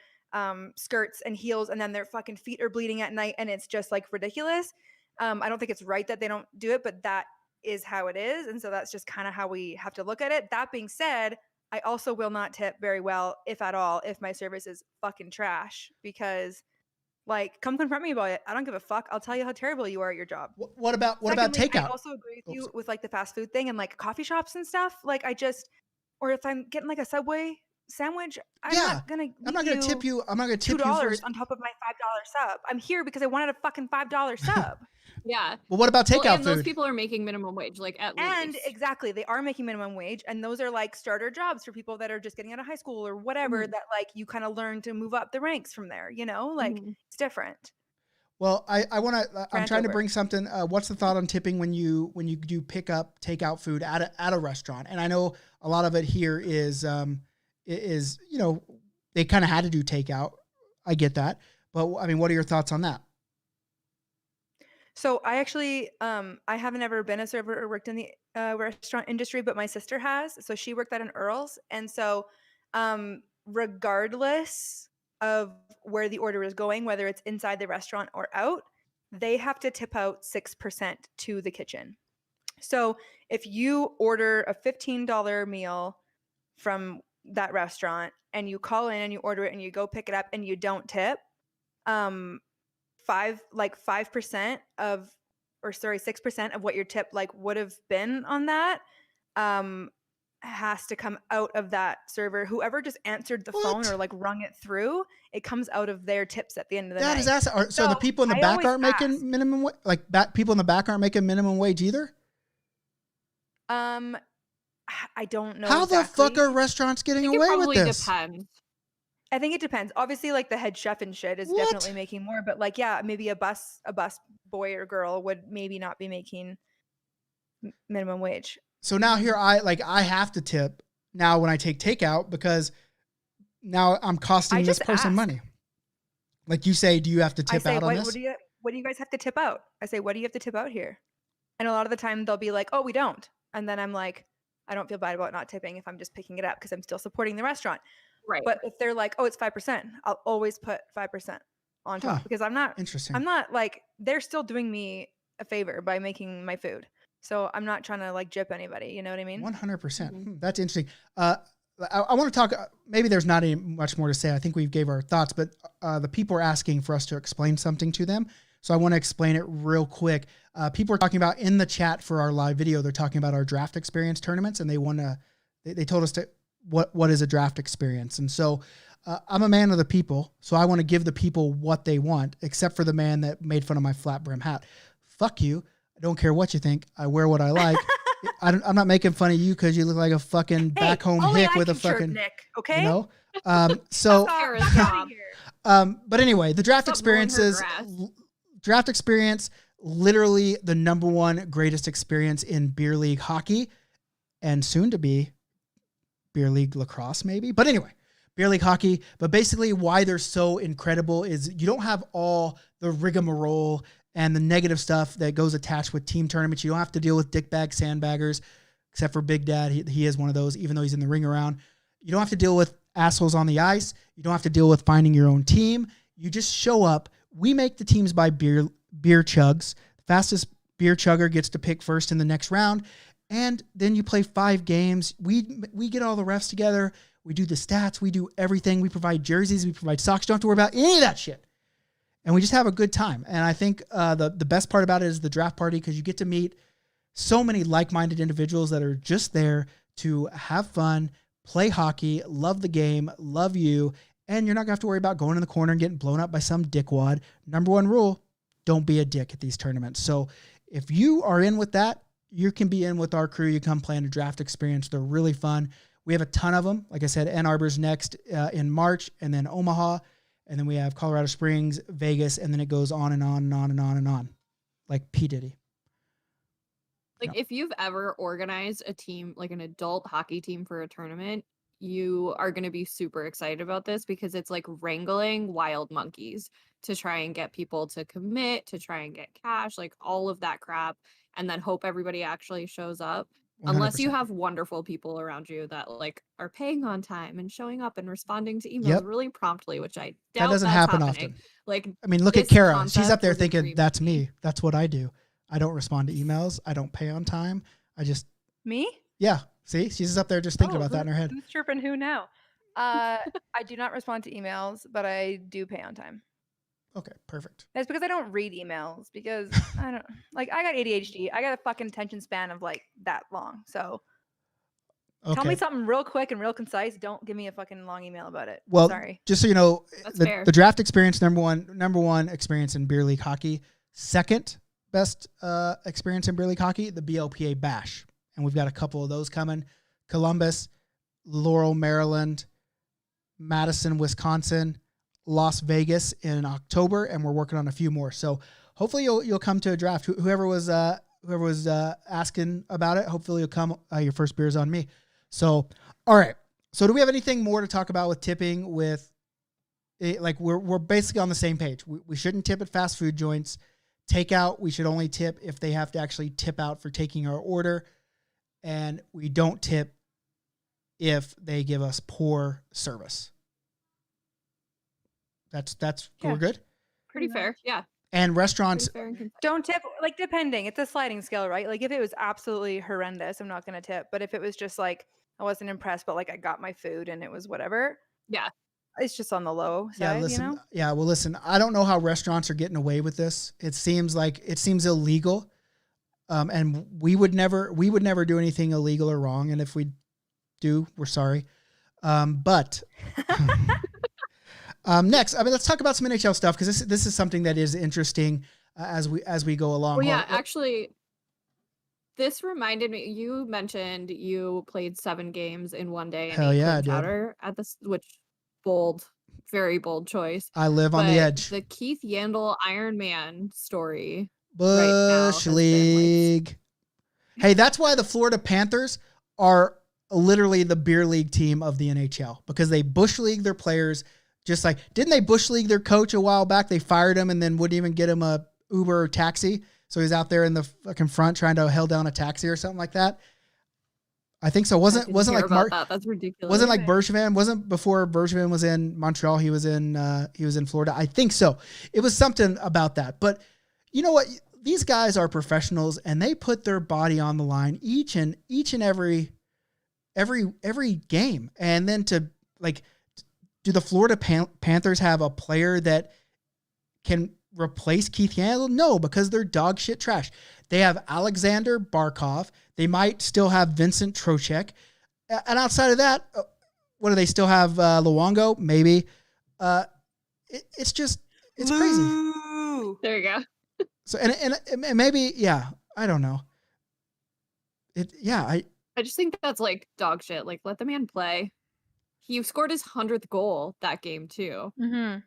skirts and heels and then their fucking feet are bleeding at night and it's just like ridiculous. I don't think it's right that they don't do it, but that is how it is. And so that's just kind of how we have to look at it. That being said, I also will not tip very well, if at all, if my service is fucking trash, because like, come confront me about it. I don't give a fuck. I'll tell you how terrible you are at your job. What about Secondly, takeout? I also agree with you with like the fast food thing and like coffee shops and stuff. Like or if I'm getting like a Subway sandwich, I'm not gonna tip you. I'm not gonna tip you $2 on top of my $5 sub. I'm here because I wanted a fucking $5 sub. Yeah. Well, what about takeout and food? Those people are making minimum wage, like at and least. Exactly, they are making minimum wage, and those are like starter jobs for people that are just getting out of high school or whatever. That like you kind of learn to move up the ranks from there. You know, like it's different. Well, I'm trying to bring something. What's the thought on tipping when you do pick up takeout food at a restaurant? And I know a lot of it here is you know, they kind of had to do takeout. I get that, but I mean, what are your thoughts on that? So I actually I haven't ever been a server or worked in the restaurant industry, but my sister has. So she worked at an Earl's, and so regardless of where the order is going, whether it's inside the restaurant or out, they have to tip out 6% to the kitchen. So if you order a $15 meal from that restaurant and you call in and you order it and you go pick it up and you don't tip, 6% of what your tip like would have been on that has to come out of that server. Whoever just answered the phone or like rung it through, it comes out of their tips at the end of the night. So the people in the back aren't making minimum wage? Like people in the back aren't making minimum wage either? I don't know. How the fuck are restaurants getting away with this? Depends. I think it depends. Obviously, like the head chef and shit is definitely making more, but like, yeah, maybe a bus boy or girl would maybe not be making minimum wage. So now here I have to tip now when I take takeout because now I'm costing this person money. Like you say, do you have to tip out on this? What do you guys have to tip out? I say, what do you have to tip out here? And a lot of the time they'll be like, oh, we don't. And then I'm like, I don't feel bad about not tipping if I'm just picking it up because I'm still supporting the restaurant. Right. But if they're like, oh, it's 5%, I'll always put 5% on top because I'm not like, they're still doing me a favor by making my food. So I'm not trying to like gyp anybody. You know what I mean? 100%. That's interesting. I want to talk, maybe there's not any much more to say. I think we gave our thoughts, but the people are asking for us to explain something to them. So I want to explain it real quick. People are talking about in the chat for our live video, they're talking about our draft experience tournaments and they told us what is a draft experience. And so I'm a man of the people. So I want to give the people what they want, except for the man that made fun of my flat brim hat. Fuck you. I don't care what you think. I wear what I like. I'm not making fun of you because you look like a fucking back home hick with a fucking Nick, okay? You know? But anyway, the draft experience, literally the number one greatest experience in beer league hockey and soon to be beer league lacrosse maybe. But anyway, beer league hockey. But basically why they're so incredible is you don't have all the rigmarole and the negative stuff that goes attached with team tournaments. You don't have to deal with dickbag sandbaggers, except for Big Dad. He is one of those, even though he's in the ring around. You don't have to deal with assholes on the ice. You don't have to deal with finding your own team. You just show up. We make the teams by beer chugs. The fastest beer chugger gets to pick first in the next round. And then you play 5 games. We get all the refs together. We do the stats. We do everything. We provide jerseys. We provide socks. You don't have to worry about any of that shit. And we just have a good time. And I think the best part about it is the draft party because you get to meet so many like-minded individuals that are just there to have fun, play hockey, love the game, love you, and you're not gonna have to worry about going in the corner and getting blown up by some dickwad. Number one rule, don't be a dick at these tournaments. So if you are in with that, you can be in with our crew. You come play in a draft experience. They're really fun. We have a ton of them. Like I said, Ann Arbor's next in March, and then Omaha, and then we have Colorado Springs, Vegas, and then it goes on and on and on and on and on, like P. Diddy. Like, if you've ever organized a team, like an adult hockey team for a tournament, you are going to be super excited about this because it's like wrangling wild monkeys to try and get people to commit, to try and get cash, like all of that crap, and then hope everybody actually shows up. 100%. Unless you have wonderful people around you that like are paying on time and showing up and responding to emails Yep. really promptly, which I doubt That doesn't that's happen happening. often. Like, I mean, look at this Kara. She's concept up there was a thinking, dream that's to me. me. That's what I do. I don't respond to emails. I don't pay on time. I just, Me? yeah. See, she's up there just thinking about that in her head. Who's chirping who now? I do not respond to emails, but I do pay on time. Okay, perfect. That's because I don't read emails because I don't like I got ADHD. I got a fucking attention span of like that long. So Okay. tell me something real quick and real concise. Don't give me a fucking long email about it. Well, Sorry. just so you know, That's the fair. draft experience, number one experience in beer league hockey. Second best experience in beer league hockey, the BLPA Bash. And we've got a couple of those coming. Columbus, Laurel, Maryland, Madison, Wisconsin, Las Vegas in October, and we're working on a few more. So hopefully you'll come to a draft. Whoever was asking about it, hopefully you'll come. Your first beer is on me. So, all right. So do we have anything more to talk about with tipping? Like we're basically on the same page. We shouldn't tip at fast food joints. Takeout, we should only tip if they have to actually tip out for taking our order, and we don't tip if they give us poor service. That's Yeah. we're good. Pretty fair. Yeah. And restaurants, Pretty fair and concise. Don't tip, like, depending. It's a sliding scale, right? Like, if it was absolutely horrendous, I'm not going to tip. But if it was just like, I wasn't impressed, but like I got my food and it was whatever, Yeah. it's just on the low yeah, side, listen, you know? yeah, well, listen, I don't know how restaurants are getting away with this. It seems illegal. And we would never do anything illegal or wrong. And if we do, we're sorry. But next, let's talk about some NHL stuff, because this is something that is interesting as we go along. Well, yeah, actually, this reminded me. You mentioned you played 7 games in one day and Hell ate yeah, I clam did. chowder at this, which very bold choice. I live on the But edge. The Keith Yandel Iron Man story. Bush now has been, like, League. Hey, that's why the Florida Panthers are literally the beer league team of the NHL, because they Bush League their players. Just like, didn't they Bush League their coach a while back? They fired him and then wouldn't even get him a Uber or taxi. So he's out there in the fucking front trying to held down a taxi or something like that. I think so. Wasn't like Mark? That's ridiculous. Wasn't like Bergevin? Wasn't before Bergevin was in Montreal? He was in Florida. I think so. It was something about that. But you know what? These guys are professionals, and they put their body on the line each and every game. And then to like, do the Florida Panthers have a player that can replace Keith Yandel? No, because they're dog shit trash. They have Alexander Barkov. They might still have Vincent Trocheck. And outside of that, what do they still have? Luongo? Maybe. It's crazy. There you go. So, and maybe, yeah, I don't know. I just think that's like dog shit. Like, let the man play. He scored his 100th goal that game too. Mm-hmm.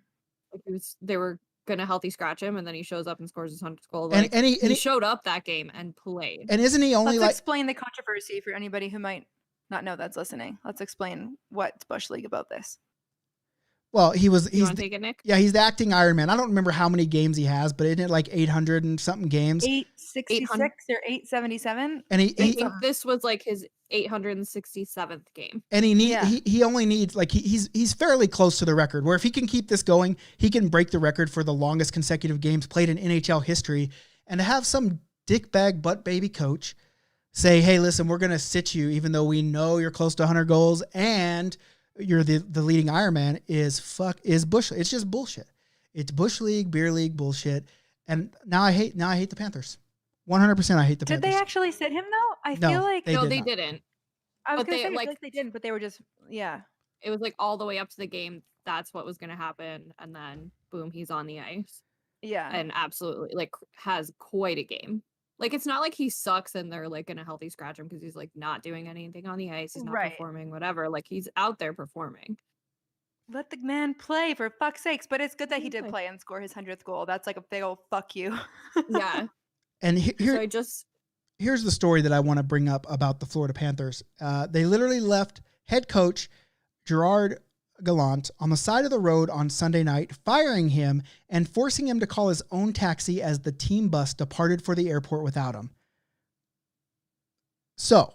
Like, they were gonna healthy scratch him, and then he shows up and scores his 100th goal. And, Like, he showed up that game and played. And isn't he only Let's explain the controversy for anybody who might not know that's listening. Let's explain what's Bush League about this. Well, he's you want to take it, Nick? Yeah, he's the acting Iron Man. I don't remember how many games he has, but isn't it like 800 and something games? 866 or 877? And I think this was like his 867th game. And he only needs, like, he's fairly close to the record, where if he can keep this going, he can break the record for the longest consecutive games played in NHL history. And to have some dickbag butt baby coach say, hey, listen, we're going to sit you even though we know you're close to 100 goals and you're the leading Iron Man is Bush. It's just bullshit. It's Bush League, beer league bullshit. And now I hate the Panthers. 100%. I hate the Did Panthers. they actually sit him though? I No, feel like they No, did they not. didn't. I was But gonna they say I feel like like they didn't, but they were just it was like all the way up to the game. That's what was going to happen, and then boom, he's on the ice yeah. and absolutely like has quite a game. Like it's not like he sucks and they're like gonna healthy scratch him because he's like not doing anything on the ice. He's not Right. performing, whatever. Like he's out there performing. Let the man play for fuck's sakes. But it's good that he Let him did play. play and score his 100th goal. That's like a big old fuck you. Yeah. And So I just here's the story that I want to bring up about the Florida Panthers. They literally left head coach Gerard Gallant on the side of the road on Sunday night, firing him and forcing him to call his own taxi as the team bus departed for the airport without him. So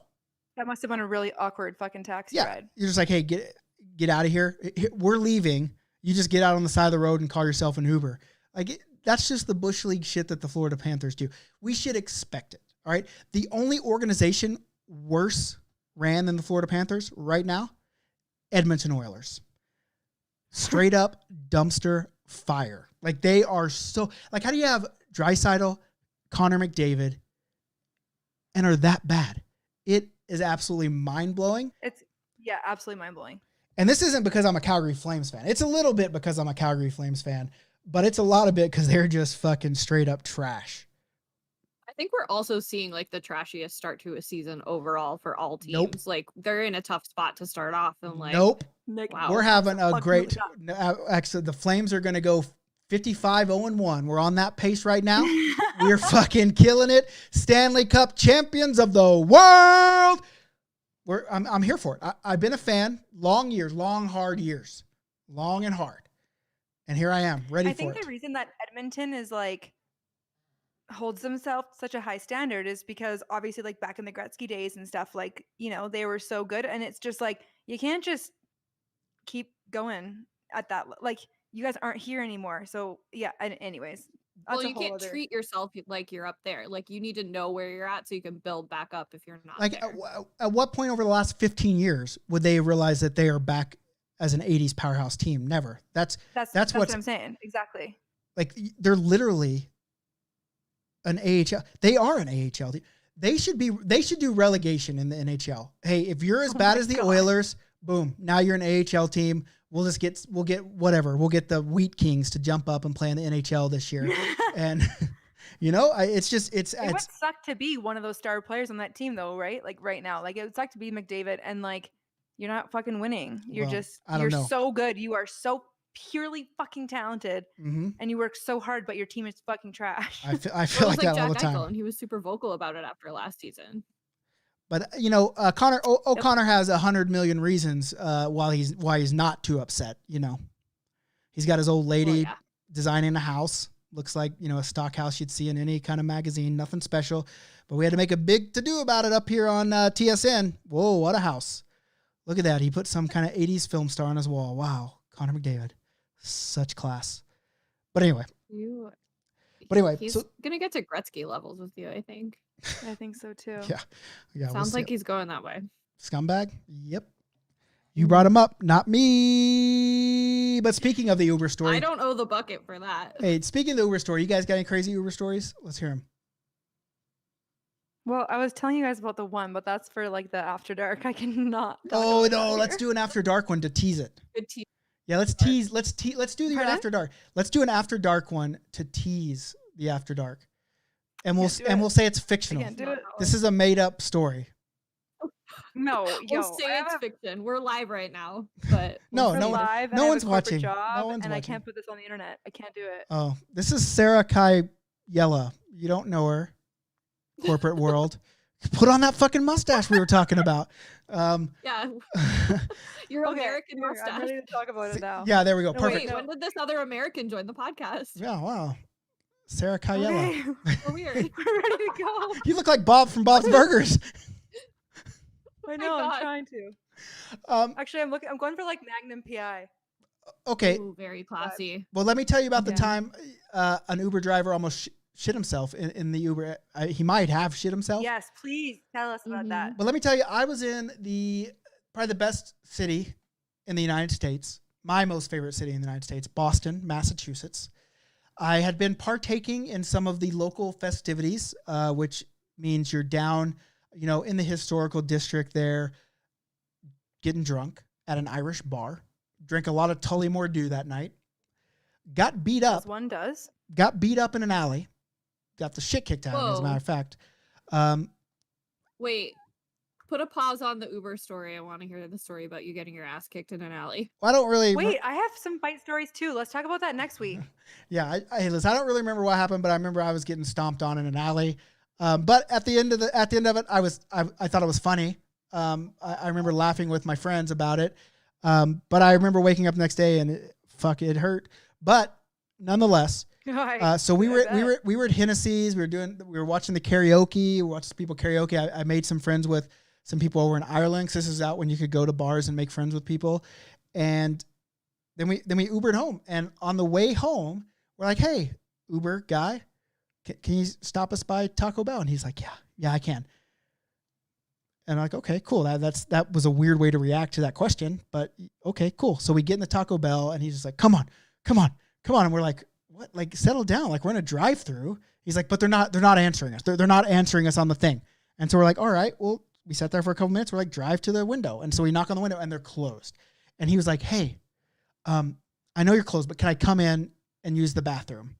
That must have been a really awkward fucking taxi yeah, ride. you're just like, hey, get out of here. We're leaving. You just get out on the side of the road and call yourself an Uber. Like that's just the Bush League shit that the Florida Panthers do. We should expect it. All right. The only organization worse ran than the Florida Panthers right now, Edmonton Oilers. Straight up dumpster fire. Like they are so like, how do you have Draisaitl, Connor McDavid, and are that bad? It is absolutely mind blowing. It's absolutely mind blowing. And this isn't because I'm a Calgary Flames fan. It's a little bit because I'm a Calgary Flames fan, but it's a lot of it because they're just fucking straight up trash. I think we're also seeing like the trashiest start to a season overall for all teams. Nope. Like they're in a tough spot to start off and like Nope. wow. We're having a Fuck great you. actually the Flames are going to go 55-0-1. We're on that pace right now. We're fucking killing it. Stanley Cup champions of the world. I'm here for it. I've been a fan long years, long hard years, long and hard. And here I am, ready I for think it. the reason that Edmonton is like holds themselves to such a high standard is because obviously like back in the Gretzky days and stuff, like, you know, they were so good, and it's just like you can't just keep going at that, like you guys aren't here anymore. So yeah, and anyways, that's Well, a you whole can't other... treat yourself like you're up there. Like you need to know where you're at so you can build back up if you're not Like there. at what point over the last 15 years would they realize that they are back as an 80s powerhouse team? Never. That's what I'm saying. Exactly. like they're literally an AHL. They are an AHL. They should do relegation in the NHL. Hey, if you're as bad as the Oilers, boom, now you're an AHL team. We'll get whatever. We'll get the Wheat Kings to jump up and play in the NHL this year. And you know, it would suck to be one of those star players on that team though, right? Like right now, like it would suck to be McDavid and like you're not fucking winning. You're you're so good. You are so purely fucking talented, and you work so hard, but your team is fucking trash. I feel like that Jack all the time. Eichel, and he was super vocal about it after last season. But you know, Connor O'Connor has 100 million reasons why he's not too upset. You know, he's got his old lady designing a house. Looks like, you know, a stock house you'd see in any kind of magazine. Nothing special, but we had to make a big to do about it up here on TSN. Whoa, what a house! Look at that. He put some kind of 80s film star on his wall. Wow, Connor McDavid, such class. But anyway, he's gonna get to Gretzky levels with you, I think. I think so too. Yeah. Sounds like he's going that way. Scumbag. Yep. You brought him up, not me. But speaking of the Uber story, I don't owe the bucket for that. Hey, speaking of the Uber story, you guys got any crazy Uber stories? Let's hear them. Well, I was telling you guys about the one, but that's for like the after dark. I cannot. Oh no, let's do an after dark one to tease it. Good tease. Yeah, let's tease. Let's do the after dark. Let's do an after dark one to tease the after dark, and we'll say it's fictional. I can't do it. This is a made up story. No, we'll say it's fiction. We're live right now, but no one's watching. I can't put this on the internet. I can't do it. Oh, this is Sarah Yella. You don't know her. Corporate world. Put on that fucking mustache we were talking about. Yeah. Your American mustache. I'm ready to talk about it now. Yeah, there we go. Perfect. Wait, when did this other American join the podcast? Yeah, wow. Sarah Yella. Okay. So weird. We're ready to go. You look like Bob from Bob's Burgers. I know, I'm trying to. Actually, I'm going for like Magnum PI. Okay. Ooh, very classy. Well, let me tell you about the time an Uber driver almost shit himself in the Uber. He might have shit himself. Yes, please tell us about that. But let me tell you, I was in probably the best city in the United States, my most favorite city in the United States, Boston, Massachusetts. I had been partaking in some of the local festivities, which means you're down, in the historical district there, getting drunk at an Irish bar. Drank a lot of Tullymore Dew that night. Got beat up. As one does. Got beat up in an alley. Got the shit kicked out of me, as a matter of fact. Wait. Put a pause on the Uber story. I want to hear the story about you getting your ass kicked in an alley. I don't really... Wait, I have some fight stories too. Let's talk about that next week. Yeah, listen, I don't really remember what happened, but I remember I was getting stomped on in an alley. But at the end of it, I thought it was funny. I remember laughing with my friends about it. But I remember waking up the next day and it hurt. But nonetheless, so we were at Hennessy's. We were watching the karaoke. We watched people karaoke. I made some friends with some people over in Ireland. So this is out when you could go to bars and make friends with people. And then we Ubered home. And on the way home, we're like, hey, Uber guy, can you stop us by Taco Bell? And he's like, yeah, I can. And I'm like, okay, cool. That was a weird way to react to that question, but okay, cool. So we get in the Taco Bell and he's just like, come on. And we're like, what? Like, settle down. Like, we're in a drive-through. He's like, but they're not answering us. They're not answering us on the thing. And so we're like, all right, well, we sat there for a couple minutes. We're like, drive to the window. And so we knock on the window and they're closed. And he was like, hey, I know you're closed, but can I come in and use the bathroom?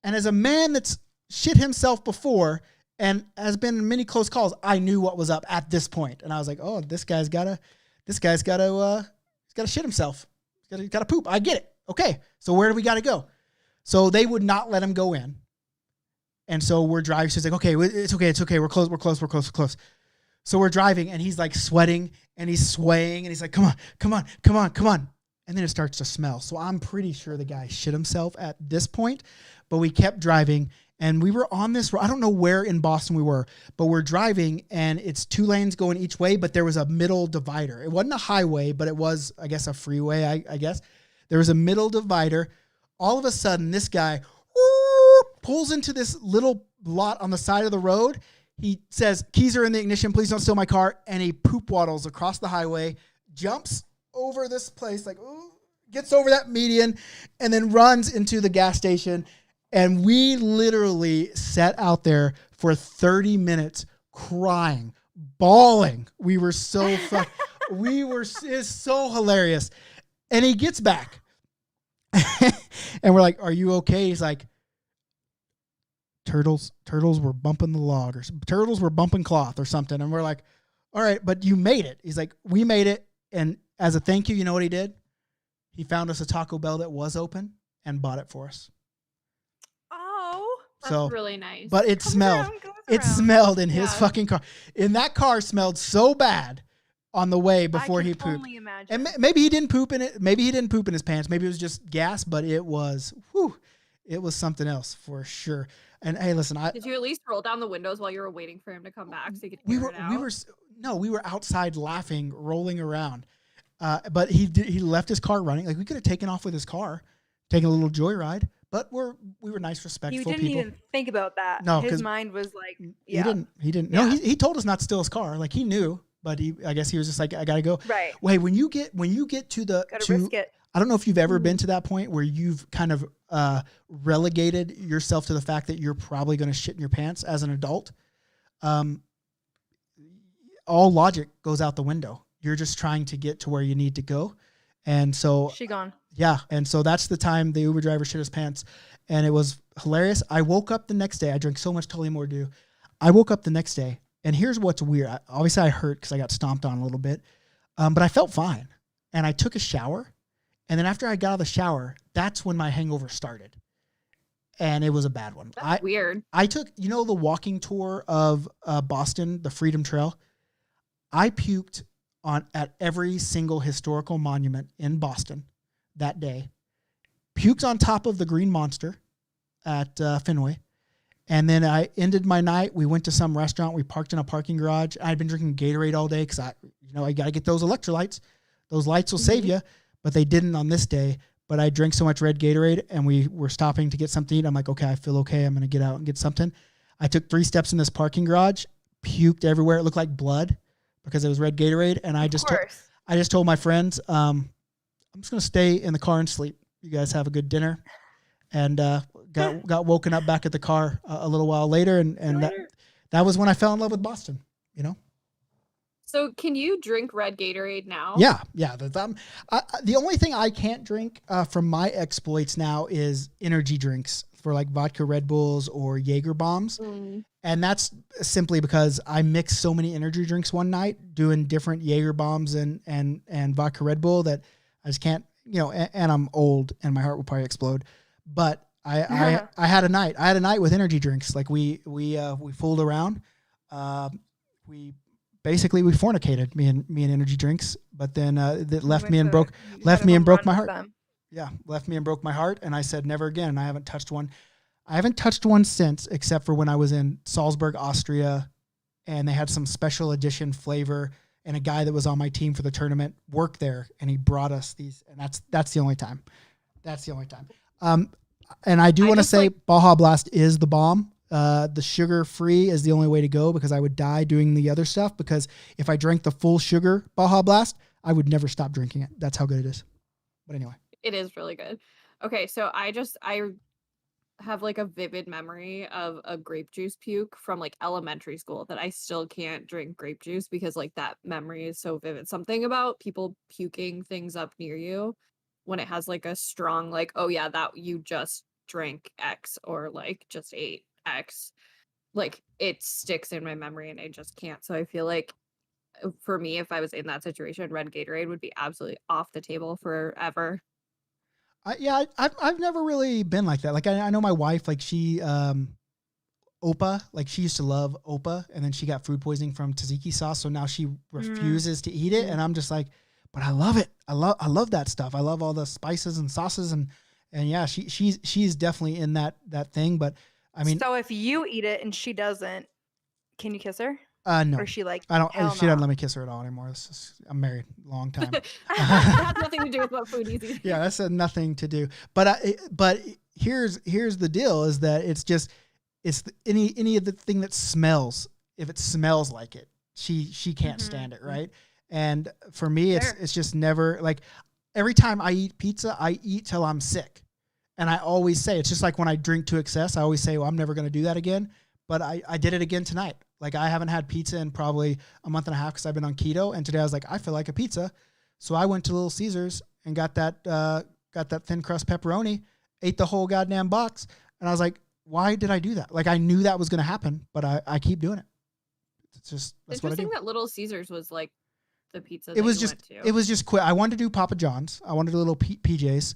And as a man that's shit himself before and has been in many close calls, I knew what was up at this point. And I was like, oh, this guy's gotta shit himself. He's gotta poop. I get it. Okay. So where do we gotta go? So they would not let him go in. And so we're driving. She's like, okay, it's okay. We're close. So we're driving and he's like sweating and he's swaying and he's like, come on. And then it starts to smell. So I'm pretty sure the guy shit himself at this point, but we kept driving and we were on this road. I don't know where in Boston we were, but we're driving and it's 2 lanes going each way, but there was a middle divider. It wasn't a highway, but it was, I guess, a freeway, I guess. There was a middle divider. All of a sudden, this guy pulls into this little lot on the side of the road. He says, keys are in the ignition. Please don't steal my car. And he poop waddles across the highway, jumps over this place, like, gets over that median, and then runs into the gas station. And we literally sat out there for 30 minutes crying, bawling. We were so it's so hilarious. And he gets back. And we're like, are you okay? He's like, turtles were bumping the log, or turtles were bumping cloth or something. And we're like, all right, but you made it. He's like, we made it. And as a thank you, you know what he did? He found us a Taco Bell that was open and bought it for us. Oh, that's really nice. But it smelled. It smelled in his fucking car. And that car smelled so bad on the way before he pooped. And maybe he didn't poop in it. Maybe he didn't poop in his pants. Maybe it was just gas, but it was something else for sure. And hey, listen, did you at least roll down the windows while you were waiting for him to come back so you could hear it out? We were outside laughing, rolling around. But he left his car running. Like, we could have taken off with his car, taken a little joyride, but we were nice, respectful people. You didn't even think about that. No, his mind was like, yeah. He didn't. Yeah. No, he told us not to steal his car. Like, he knew, but I guess he was just like, I gotta go. Right. Wait, when you get to the gotta risk it. I don't know if you've ever been to that point where you've kind of relegated yourself to the fact that you're probably going to shit in your pants as an adult. All logic goes out the window. You're just trying to get to where you need to go. And so she gone. Yeah. And so that's the time the Uber driver shit his pants. And it was hilarious. I woke up the next day. I drank so much Tullymore Dew. I woke up the next day. And here's what's weird. Obviously, I hurt because I got stomped on a little bit. But I felt fine. And I took a shower. And then after I got out of the shower, that's when my hangover started. And it was a bad one. That's weird. I took, the walking tour of Boston, the Freedom Trail. I puked at every single historical monument in Boston that day. Puked on top of the Green Monster at Fenway. And then I ended my night. We went to some restaurant. We parked in a parking garage. I'd been drinking Gatorade all day because I got to get those electrolytes. Those lights will save you. But they didn't on this day. But I drank so much red Gatorade, and we were stopping to get something to eat. I'm like, okay, I feel okay. I'm going to get out and get something. I took 3 steps in this parking garage, puked everywhere. It looked like blood because it was red Gatorade. And I just told my friends, I'm just going to stay in the car and sleep. You guys have a good dinner. and got woken up back at the car a little while later, and that was when I fell in love with Boston. You know. So can you drink red Gatorade now? Yeah. The only thing I can't drink from my exploits now is energy drinks for like vodka Red Bulls or Jaeger bombs. And that's simply because I mixed so many energy drinks one night doing different Jaeger bombs and vodka Red Bull that I just can't, and I'm old and my heart will probably explode. But I had a night. I had a night with energy drinks. Like we fooled around. We fornicated, me and energy drinks, but then that left me and broke my heart. Yeah, left me and broke my heart, and I said never again. And I haven't touched one. I haven't touched one since, except for when I was in Salzburg, Austria, and they had some special edition flavor, and a guy that was on my team for the tournament worked there, and he brought us these, and that's the only time. That's the only time. And I do want to say Baja Blast is the bomb. The sugar free is the only way to go because I would die doing the other stuff, because if I drank the full sugar Baja Blast, I would never stop drinking it. That's how good it is. But anyway. It is really good. Okay, so I have like a vivid memory of a grape juice puke from like elementary school that I still can't drink grape juice because like that memory is so vivid. Something about people puking things up near you when it has like a strong like, oh yeah, that you just drank X or like just ate X, like it sticks in my memory and I just can't. So I feel like for me, if I was in that situation, red Gatorade would be absolutely off the table forever. I've never really been like that. Like I know my wife, like she Opa, like she used to love Opa, and then she got food poisoning from tzatziki sauce, so now she refuses to eat it, and I'm just like, but I love it. I love that stuff. I love all the spices and sauces, and yeah, she's definitely in that thing. But I mean, so if you eat it and she doesn't, can you kiss her? No. Or is she like, I don't. She doesn't let me kiss her at all anymore. I'm married, long time. It has nothing to do with what food he's eating. Yeah, that's nothing to do. But here's the deal: is that it's any of the thing that smells. If it smells like it, she can't stand it, right? And for me, it's just never like. Every time I eat pizza, I eat till I'm sick, and I always say it's just like when I drink to excess. I always say, well, I'm never going to do that again. But I did it again tonight. Like I haven't had pizza in probably a month and a half because I've been on keto. And today I was like, I feel like a pizza. So I went to Little Caesars and got that thin crust pepperoni, ate the whole goddamn box. And I was like, why did I do that? Like I knew that was going to happen, but I keep doing it. It's just, that's what I do. Interesting that Little Caesars was like the pizza it was just quick. I wanted to do Papa John's. I wanted a little PJs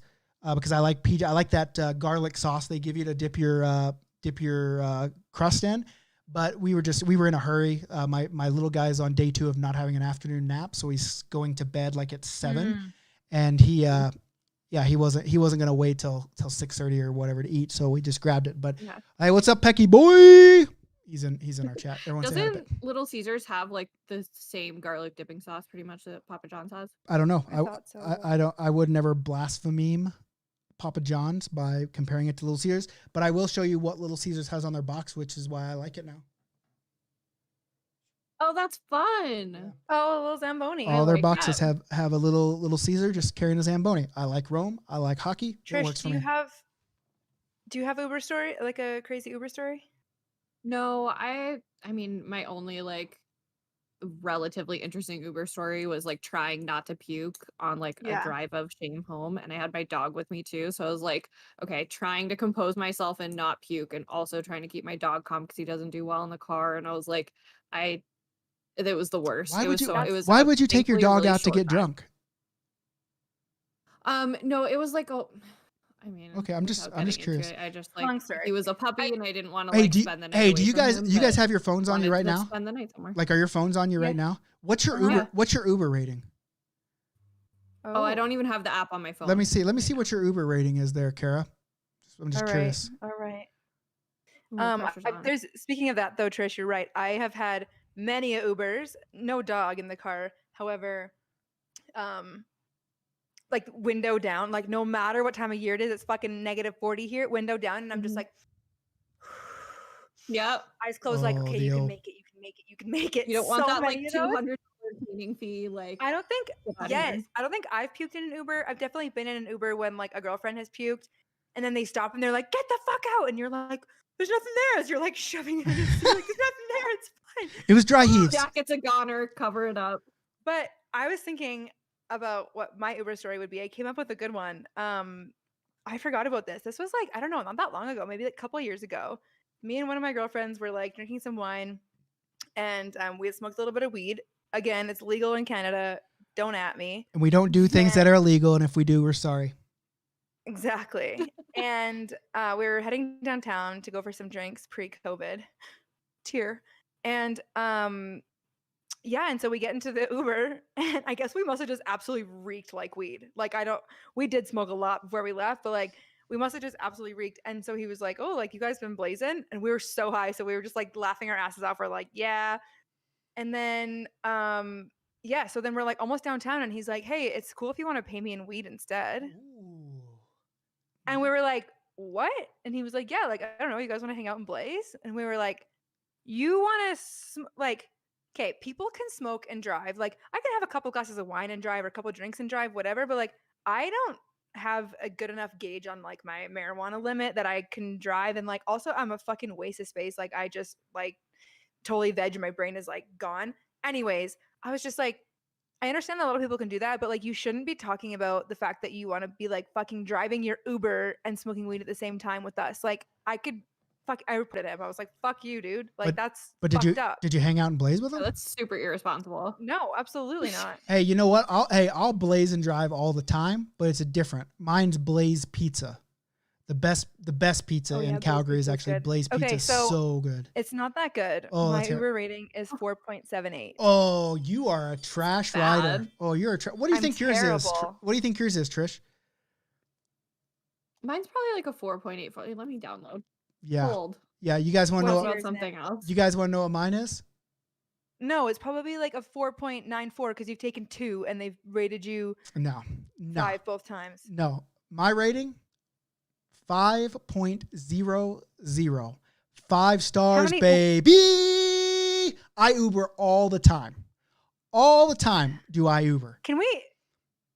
because I like I like that garlic sauce they give you to dip your crust in. But we were in a hurry. My little guy's on day 2 of not having an afternoon nap, so he's going to bed like at 7, and he wasn't going to wait till 6:30 or whatever to eat, so we just grabbed it. But hey, what's up, Pecky boy? He's in our chat. Everyone's Doesn't Little Caesars have like the same garlic dipping sauce pretty much that Papa John's has? I don't know. I thought so. I would never blaspheme Papa John's by comparing it to Little Caesars, but I will show you what Little Caesars has on their box, which is why I like it now. Oh, that's fun. Yeah. Oh, a little Zamboni. All their boxes have a little Caesar just carrying a Zamboni. I like Rome. I like hockey. Trish, it works for me. Do you have Uber story? Like a crazy Uber story? No, I mean, my only like relatively interesting Uber story was like trying not to puke on like a drive of shame home, and I had my dog with me too, so I was like, okay, trying to compose myself and not puke, and also trying to keep my dog calm because he doesn't do well in the car, and I was like, it was the worst. Why would you take your dog really out to get time. drunk? No, it was like okay, I'm just curious. I just like he was a puppy and I didn't want to spend the night. Hey, do you guys have your phones on you right now? Spend the night somewhere. Like, are your phones on you right now? What's your Uber rating? Oh, I don't even have the app on my phone. Let me see what your Uber rating is there, Kara. I'm just curious. All right. Speaking of that though, Trish, you're right. I have had many Ubers, no dog in the car. However, like window down, like no matter what time of year it is, it's fucking -40 here, window down, and I'm just like, yep, eyes closed, like, okay, you can make it. You don't want that like $200 cleaning fee. Like, I don't think I've puked in an Uber. I've definitely been in an Uber when like a girlfriend has puked, And then they stop and they're like, get the fuck out. And you're like, there's nothing there. As you're like shoving it in your seat, like, there's nothing there. It's fine. It was dry heaves. Jacket's a goner. Cover it up. But I was thinking about what my Uber story would be. I came up with a good one. I forgot about this. This was like, I don't know, not that long ago, maybe like a couple of years ago. Me and one of my girlfriends were like drinking some wine, and we had smoked a little bit of weed. Again, it's legal in Canada. Don't at me. And we don't do things that are illegal, and if we do, we're sorry. Exactly. And we were heading downtown to go for some drinks pre-COVID. Tear. And yeah, and so we get into the Uber, and I guess we must have just absolutely reeked like weed. Like, we did smoke a lot before we left, but like we must have just absolutely reeked. And so he was like, oh, like, you guys been blazing? And we were so high, so we were just like laughing our asses off. We're like, yeah. And then yeah, so then we're like almost downtown, and he's like, hey, it's cool if you want to pay me in weed instead. Ooh. And we were like, what? And he was like, yeah, like, I don't know, you guys want to hang out and blaze? And we were like, you want to like, okay, people can smoke and drive. Like, I can have a couple glasses of wine and drive, or a couple drinks and drive, whatever. But like, I don't have a good enough gauge on like my marijuana limit that I can drive. And like, also, I'm a fucking waste of space. Like, I just like totally veg, and my brain is like gone. Anyways, I was just like, I understand that a lot of people can do that, but like, you shouldn't be talking about the fact that you want to be like fucking driving your Uber and smoking weed at the same time with us. Like, I reported him. I was like, fuck you, dude. Like, that's fucked up. Did you hang out and blaze with him? That's super irresponsible. No, absolutely not. Hey, you know what? I'll blaze and drive all the time, but it's a different. Mine's Blaze Pizza. The best pizza in Calgary is actually Blaze Pizza. Okay, so good. It's not that good. Oh, my Uber rating is 4.78. Oh, you are a trash rider. Oh, you're a trash. What do you think yours is? What do you think yours is, Trish? Mine's probably like a 4.8. Let me download. Yeah. Hold. Yeah, you guys want to know about something else? You guys want to know what mine is? No, it's probably like a 4.94 because you've taken 2 and they've rated you No. 5 both times. No. My rating 5.00. 5 stars, baby. I Uber all the time. All the time do I Uber. Can we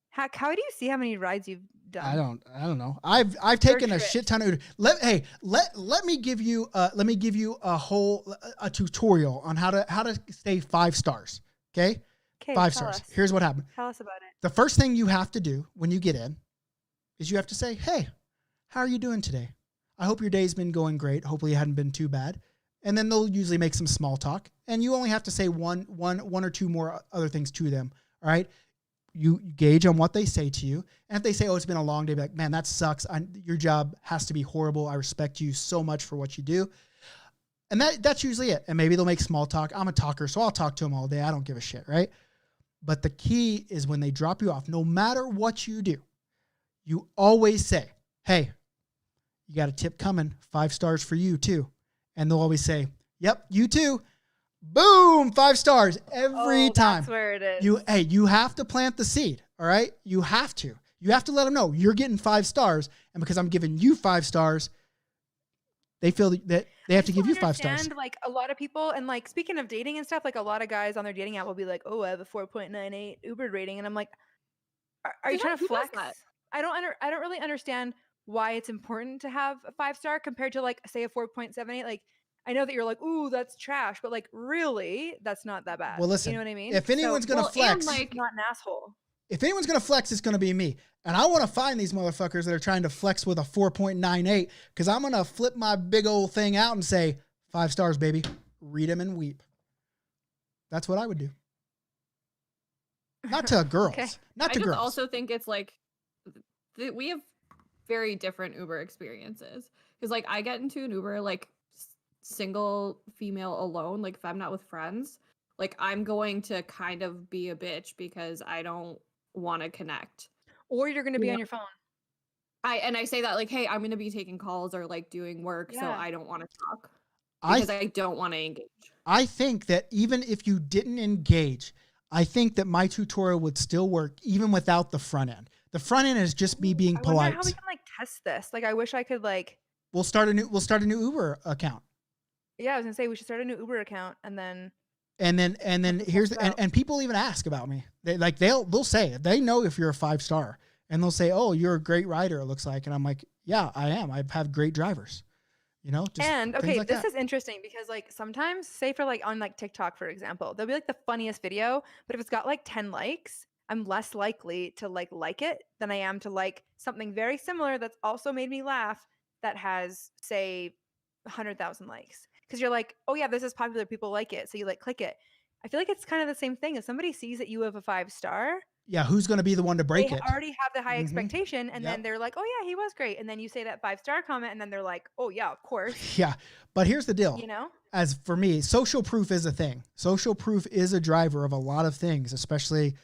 how do you see how many rides you've done? I don't know. I've taken a shit ton of Uber. Let me give you a whole tutorial on how to stay 5 stars. Okay? 5 stars. Here's what happened. Tell us about it. The first thing you have to do when you get in is you have to say, "Hey, how are you doing today? I hope your day's been going great. Hopefully it hadn't been too bad." And then they'll usually make some small talk, and you only have to say one or two more other things to them. All right. You gauge on what they say to you. And if they say, "Oh, it's been a long day," be like, "Man, that sucks. Your job has to be horrible. I respect you so much for what you do." And that's usually it. And maybe they'll make small talk. I'm a talker, so I'll talk to them all day. I don't give a shit, right? But the key is when they drop you off, no matter what you do, you always say, "Hey, you got a tip coming. 5 stars for you too." And they'll always say, "Yep, you too." Boom, 5 stars every time. That's where it is. You have to plant the seed. All right. You have to let them know you're getting 5 stars. And because I'm giving you 5 stars, they feel that they have to give you 5 stars. Like, a lot of people, and like, speaking of dating and stuff, like a lot of guys on their dating app will be like, "Oh, I have a 4.98 Uber rating." And I'm like, are you trying to flex? I don't really understand why it's important to have a 5-star compared to like, say, a 4.78. Like, I know that you're like, "Ooh, that's trash," but like, really, that's not that bad. Well, listen, you know what I mean? If anyone's going to flex, like, not an asshole. If anyone's going to flex, it's going to be me. And I want to find these motherfuckers that are trying to flex with a 4.98, because I'm going to flip my big old thing out and say, 5 stars, baby. Read them and weep. That's what I would do. Not to girls. Okay. Not to girls. I also think it's like, we have very different Uber experiences. Because like, I get into an Uber like single female alone. Like, if I'm not with friends, like, I'm going to kind of be a bitch because I don't want to connect. Or you're going to be on your phone. I say that like, "Hey, I'm going to be taking calls or like doing work, so I don't want to talk because I don't want to engage." I think that even if you didn't engage, I think that my tutorial would still work even without the front end. The front end is just me being polite. I wonder how we can like test this. Like, I wish I could like. We'll start a new Uber account. Yeah, I was gonna say we should start a new Uber account and then here's and people even ask about me. They'll say it. They know if you're a 5-star, and they'll say, "Oh, you're a great rider, it looks like." And I'm like, yeah, I am. I've had great drivers. You know, just And things okay, like this that. is interesting because like sometimes, say for like on like TikTok, for example, there'll be like the funniest video, but if it's got like 10 likes, I'm less likely to like it than I am to like something very similar that's also made me laugh that has, say, 100,000 likes. Because you're like, oh yeah, this is popular, people like it, so you like click it. I feel like it's kind of the same thing. If somebody sees that you have a 5-star, Yeah, who's going to be the one to break they it? already have the high Mhm. expectation, and then Yep. they're like, oh yeah, he was great, and then you say that 5-star comment, and then they're like, oh yeah, of course, Yeah, but here's the deal. you know. As for me, social proof is a thing. Social proof is a driver of a lot of things, especially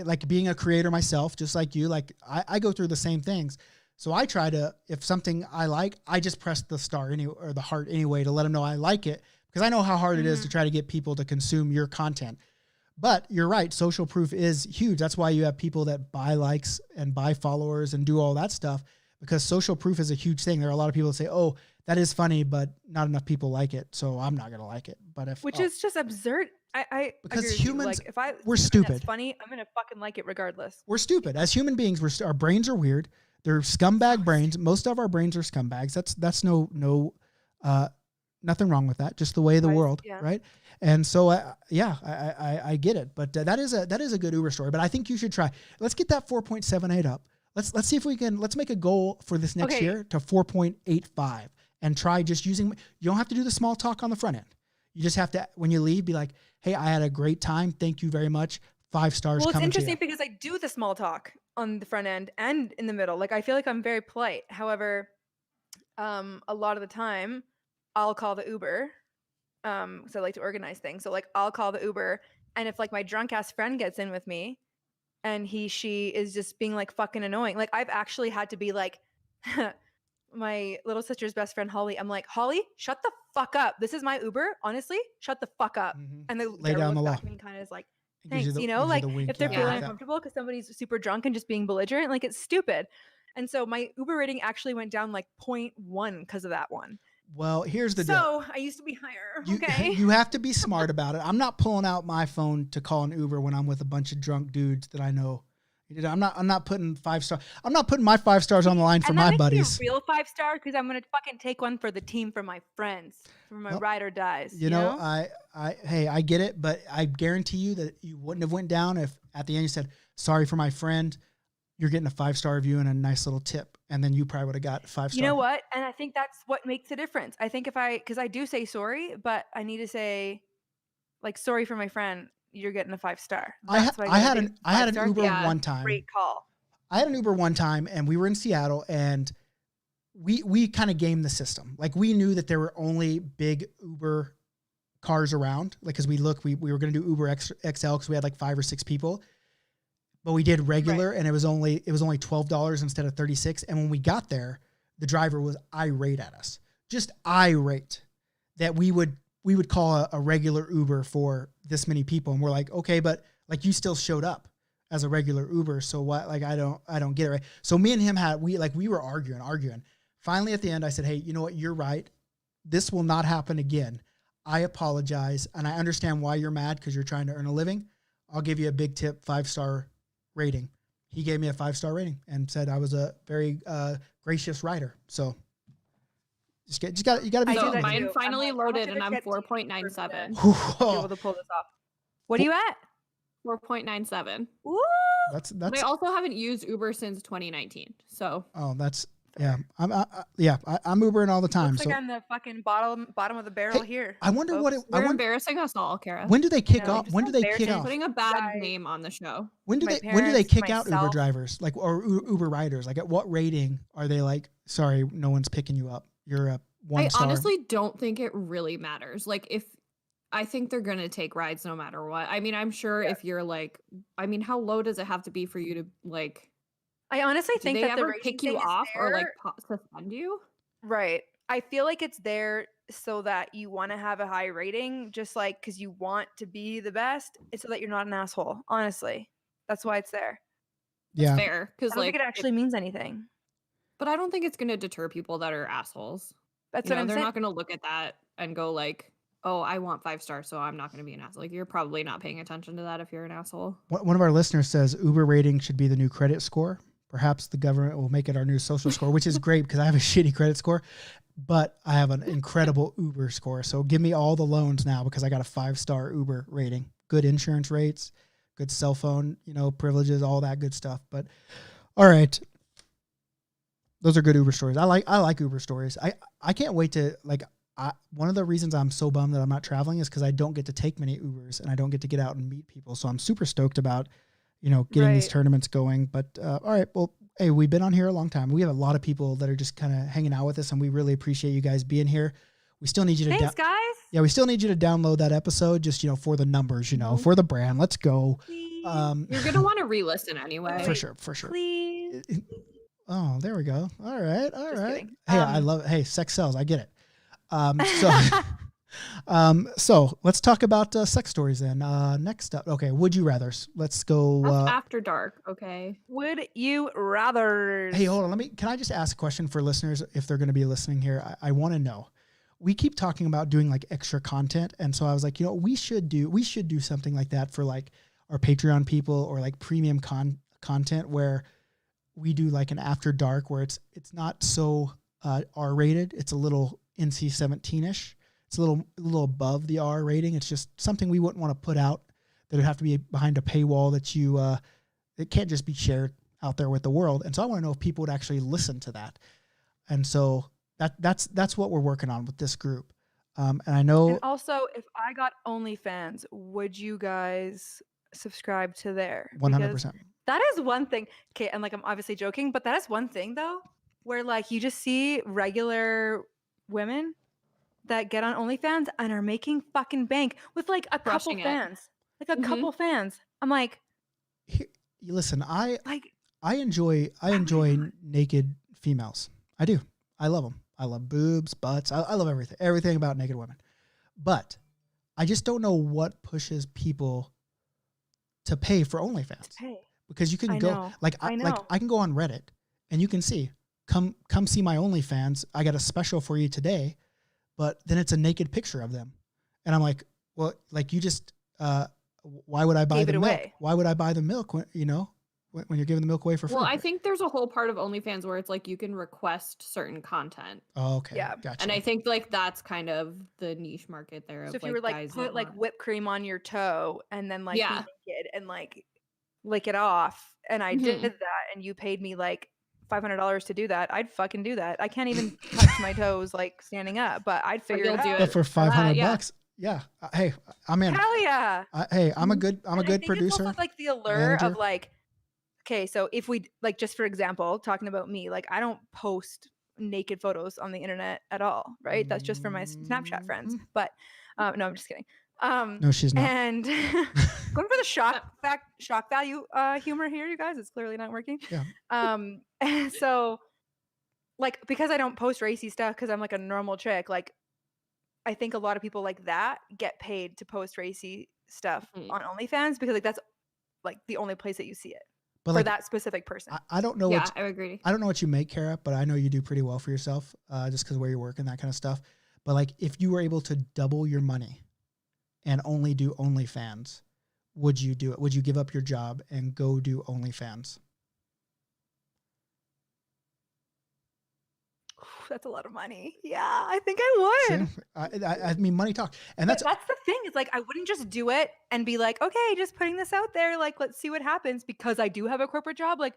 like being a creator myself, just like you. Like I go through the same things. So I try to, if something I like, I just press the star or the heart anyway to let them know I like it, because I know how hard it is to try to get people to consume your content. But you're right. Social proof is huge. That's why you have people that buy likes and buy followers and do all that stuff, because social proof is a huge thing. There are a lot of people that say, oh, that is funny, but not enough people like it, so I'm not going to like it. But if, Which is just absurd. I because agree with you. humans, Like, if I we're see something that's stupid. funny, I'm gonna fucking like it regardless. We're stupid. As human beings, our brains are weird. They're scumbag brains. Most of our brains are scumbags. That's nothing wrong with that. Just the way of the Right, world, yeah. right? And so, I get it. But that is a good Uber story. But I think you should try. Let's get that 4.78 up. Let's see if we can. Let's make a goal for this next Okay. year to 4.85 and try just using. You don't have to do the small talk on the front end. You just have to, when you leave, be like, "Hey, I had a great time. Thank you very much. 5 stars Well, it's coming to interesting you." because I do the small talk on the front end and in the middle. Like, I feel like I'm very polite. However, a lot of the time, I'll call the Uber, because I like to organize things. So like, I'll call the Uber, and if like my drunk ass friend gets in with me, and she is just being like fucking annoying. Like, I've actually had to be like, my little sister's best friend Holly. I'm like, Holly, shut the fuck up. This is my Uber. Honestly, shut the fuck up. Mhm. And the Lay driver down looks the back law. at me and kind of is like, It gives thanks. the- You know, gives like the wink, if they're yeah, feeling like that. uncomfortable because somebody's super drunk and just being belligerent, like it's stupid. And so my Uber rating actually went down like 0.1 because of that one. Well, here's the deal. So I used to be higher. You, Okay. you have to be smart about it. I'm not pulling out my phone to call an Uber when I'm with a bunch of drunk dudes that I know. I'm not putting 5 stars. I'm not putting my 5 stars on the line for And that my makes buddies. me a real 5-star because I'm gonna fucking take one for the team, for my friends, for my Well, ride or dies. You know, hey, I get it, but I guarantee you that you wouldn't have went down if at the end you said, "Sorry for my friend. You're getting a 5-star review and a nice little tip," and then you probably would have got 5 stars. You know what? And I think that's what makes a difference. I think because I do say sorry, but I need to say, like, sorry for my friend. You're getting a 5-star. I had an 5-star, Uber Yeah. one time. great call. I had an Uber one time, and we were in Seattle, and we kind of gamed the system. Like, we knew that there were only big Uber cars around, like, because we were going to do Uber XL because we had like 5 or 6 people, but we did regular, and it was only $12 instead of $36. And when we got there, the driver was irate at us, just irate that we would call a regular Uber for this many people, and we're like, okay, but like, you still showed up as a regular Uber, so what? Like, I don't get it, right? So me and him we were arguing. Finally, at the end, I said, "Hey, you know what? You're right. This will not happen again. I apologize, and I understand why you're mad because you're trying to earn a living. I'll give you a big tip, 5-star rating." He gave me a 5-star rating and said I was a very gracious rider. So you got to be. I do So that mine too. I'm finally like, how much loaded did and it I'm get to you for 4.97. to be able to pull this off. What are you at? 4.97. Woo! That's But I also haven't used Uber since 2019. So that's yeah. I'm Ubering all the time. Looks So like I'm the fucking bottom of the barrel Hey, here. I wonder what folks. I we're wonder embarrassing us all, Kara. when do they kick No, off? just When do they kick embarrassing. off? Putting a bad I- name on the show. When do my they parents, kick out Uber myself. drivers or Uber riders? Like, at what rating are they like, "Sorry, no one's picking you up. You're a 1 I star." honestly don't think it really matters. Like, I think they're gonna take rides no matter what. I mean, I'm sure if you're like, I mean, how low does it have to be for you to like? I honestly Do think they that the ever rating kick you thing is off or like there- suspend you? Right. I feel like it's there so that you want to have a high rating, just like because you want to be the best, it's so that you're not an asshole. Honestly, that's why it's there. Yeah. Fair, because I don't like, think it actually means anything. but I don't think it's gonna deter people that are assholes. That's You what know, I'm they're saying. not gonna look at that and go like, "Oh, I want 5 stars, so I'm not gonna be an asshole." Like, you're probably not paying attention to that if you're an asshole. One of our listeners says Uber rating should be the new credit score. Perhaps the government will make it our new social score, which is great because I have a shitty credit score, but I have an incredible Uber score. So give me all the loans now because I got a 5-star Uber rating, good insurance rates, good cell phone, privileges, all that good stuff. But all right. Those are good Uber stories. I like Uber stories. I can't wait to one of the reasons I'm so bummed that I'm not traveling is because I don't get to take many Ubers and I don't get to get out and meet people. So I'm super stoked about, getting these tournaments going. But all right, well, hey, we've been on here a long time. We have a lot of people that are just kind of hanging out with us, and we really appreciate you guys being here. We still need you to Thanks, guys. Yeah, we still need you to download that episode just for the numbers, for the brand. Let's go. Please. You're gonna want to re-listen anyway. For sure. Please. Oh, there we go. All right. Just kidding. Hey, I love it. Hey, sex sells. I get it. So let's talk about sex stories then. Next up. Okay. Would you rather? Let's go. That's after dark. Okay. Would you rather? Hey, hold on. Can I just ask a question for listeners if they're going to be listening here? I want to know. We keep talking about doing like extra content. And so I was like, we should do something like that for like our Patreon people or like premium content where we do like an after dark where it's not so R-rated. It's a little NC-17-ish. It's a little above the R rating. It's just something we wouldn't want to put out that would have to be behind a paywall that it can't just be shared out there with the world. And so I want to know if people would actually listen to that. And so that's what we're working on with this group. And I know. And also, if I got OnlyFans, would you guys subscribe to there? 100%. That is one thing. Okay, and like I'm obviously joking, but that is one thing though, where like you just see regular women that get on OnlyFans and are making fucking bank with like a couple fans. Like a couple fans. I'm like, listen, I enjoy naked females. I do. I love them. I love boobs, butts. I love everything about naked women. But I just don't know what pushes people to pay for OnlyFans. Because you can go I can go on Reddit and you can see, come see my OnlyFans. I got a special for you today, but then it's a naked picture of them. And I'm like, well, like you just, why would I buy the milk? Away. Why would I buy the milk when you're giving the milk away for free? Well, I think there's a whole part of OnlyFans where it's like you can request certain content. Oh, okay. Yeah. Gotcha. And I think like that's kind of the niche market there. So if you were like put like whipped cream on your toe and then like be naked and like lick it off, and I did that, and you paid me like $500 to do that, I'd fucking do that. I can't even touch my toes like standing up, but I'd figure it out. But for $500, yeah. Hey, I'm in. Hell yeah. Hey, I'm a good producer. It's also like the allure of like, okay, so if we like, just for example, talking about me, like I don't post naked photos on the internet at all, right? That's just for my Snapchat friends. But no, I'm just kidding. No, she's not. And going for the shock value humor here, you guys. It's clearly not working. Yeah. And so like because I don't post racy stuff because I'm like a normal chick, like I think a lot of people like that get paid to post racy stuff on OnlyFans because like that's like the only place that you see it. But for like, that specific person. I don't know. Yeah, I agree. I don't know what you make, Kara, but I know you do pretty well for yourself, just because of where you work and that kind of stuff. But like, if you were able to double your money and only do OnlyFans, would you do it? Would you give up your job and go do OnlyFans? That's a lot of money. Yeah, I think I would. See? I mean, money talk, and that's the thing. Is like I wouldn't just do it and be like, okay, just putting this out there. Like, let's see what happens because I do have a corporate job. Like,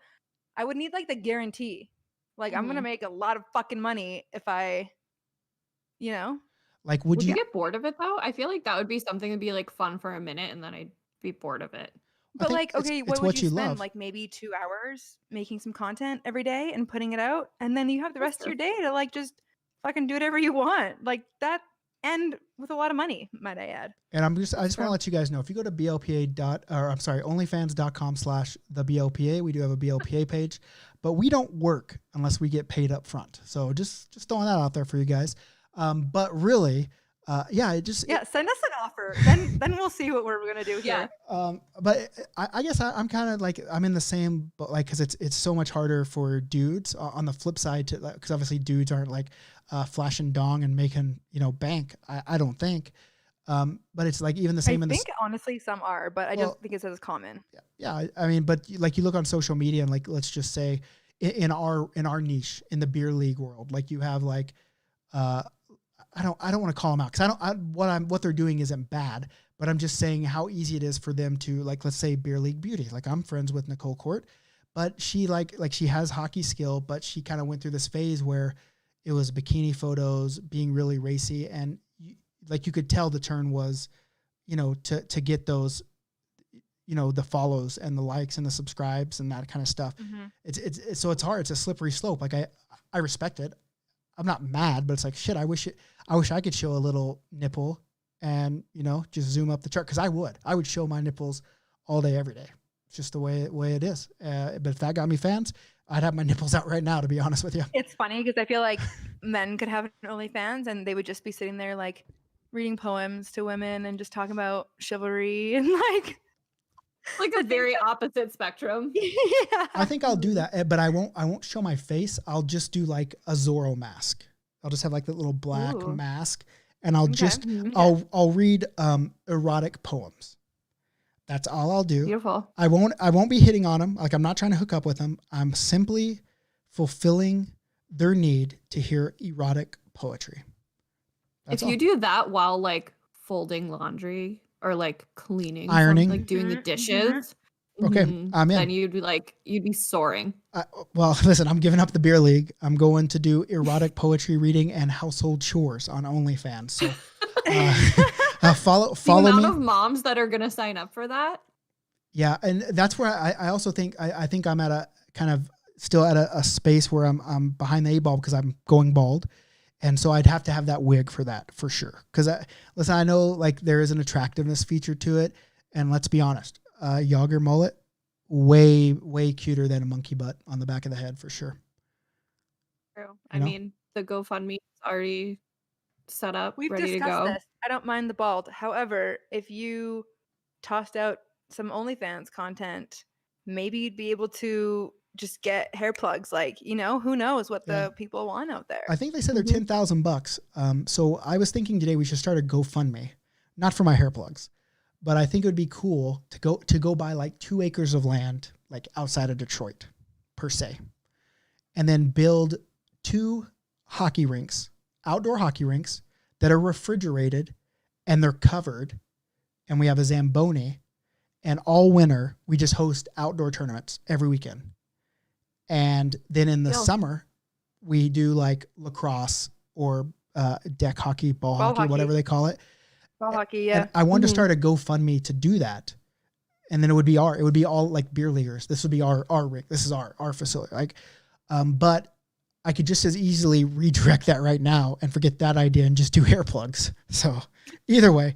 I would need like the guarantee. Like, I'm gonna make a lot of fucking money if I, Like, would you get bored of it though? I feel like that would be something that'd be like fun for a minute, and then I'd be bored of it. But like, okay, what would you spend? Love. Like maybe 2 hours making some content every day and putting it out, and then you have the rest of your day to like just fucking do whatever you want, like that, and with a lot of money, might I add. And I just want to let you guys know, if you go to onlyfans.com/theblpa, we do have a BLPA page, but we don't work unless we get paid up front. So just throwing that out there for you guys. But really. Send us an offer. Then we'll see what we're gonna do here. But I guess I'm kind of like I'm in the same, but like because it's so much harder for dudes. On the flip side, because obviously dudes aren't like flashing dong and making bank. I don't think. But it's like even the I same in think honestly some are, but I Well, just think it says common. yeah. I mean, but like you look on social media and like let's just say in our niche in the beer league world, like you have like I don't want to call them out because what they're doing isn't bad, but I'm just saying how easy it is for them to like, let's say Beer League Beauty. Like I'm friends with Nicole Court, but she like she has hockey skill, but she kind of went through this phase where it was bikini photos, being really racy, and like you could tell the turn was, to get those, the follows and the likes and the subscribes and that kind of stuff. Mm-hmm. It's so it's hard. It's a slippery slope. Like I respect it. I'm not mad, but it's like, shit, I wish I could show a little nipple and, just zoom up the chart. Cause I would show my nipples all day, every day. It's just the way it is. But if that got me fans, I'd have my nipples out right now, to be honest with you. It's funny because I feel like men could have an OnlyFans and they would just be sitting there like reading poems to women and just talking about chivalry and like a very opposite spectrum. Yeah. I think I'll do that, but I won't show my face. I'll just do like a Zorro mask. I'll just have like that little black mask, and I'll just I'll read erotic poems. That's all I'll do. Beautiful. I won't be hitting on them. Like I'm not trying to hook up with them. I'm simply fulfilling their need to hear erotic poetry. That's if you do that while like folding laundry or like cleaning, ironing, like doing the dishes, okay, I'm in. Then you'd be soaring. Well, listen, I'm giving up the beer league. I'm going to do erotic poetry reading and household chores on OnlyFans. So follow the amount me. of moms that are gonna sign up for that. Yeah, and that's where I also think I think I'm at a kind of still at a space where I'm behind the eight ball because I'm going bald. And so I'd have to have that wig for that, for sure. Because listen, I know like there is an attractiveness feature to it, and let's be honest, Yager mullet, way cuter than a monkey butt on the back of the head, for sure. True. I mean, the GoFundMe is already set up, We've ready to discussed go. this. I don't mind the bald. However, if you tossed out some OnlyFans content, maybe you'd be able to just get hair plugs. Like, who knows what the people want out there. I think they said they're $10,000. So I was thinking today we should start a GoFundMe, not for my hair plugs, but I think it would be cool to go buy like 2 acres of land, like outside of Detroit, per se, and then build 2 hockey rinks, outdoor hockey rinks that are refrigerated and they're covered, and we have a Zamboni, and all winter we just host outdoor tournaments every weekend. And then in the summer, we do like lacrosse or deck hockey, ball hockey, whatever they call it. Ball hockey, yeah. And I wanted to start a GoFundMe to do that. And then it would be all like beer leaguers. This would be our rig. This is our facility. Like, but I could just as easily redirect that right now and forget that idea and just do hair plugs. So either way,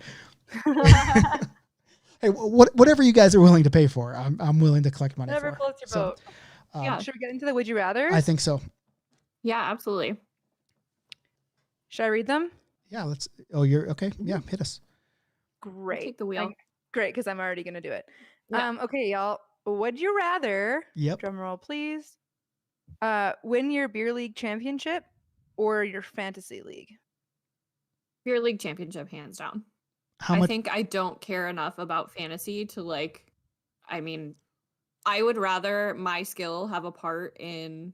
hey, whatever you guys are willing to pay for, I'm willing to collect money Whatever for. floats your boat. Should we get into the would you rather? I think so. Yeah, absolutely. Should I read them? Yeah, let's. Oh, you're okay. Yeah, hit us. Great. Take the wheel. Great, because I'm already gonna do it. Yeah. Okay, y'all. Would you rather? Yep. Drum roll, please. Win your beer league championship or your fantasy league? Beer league championship, hands down. I think I don't care enough about fantasy to like. I mean, I would rather my skill have a part in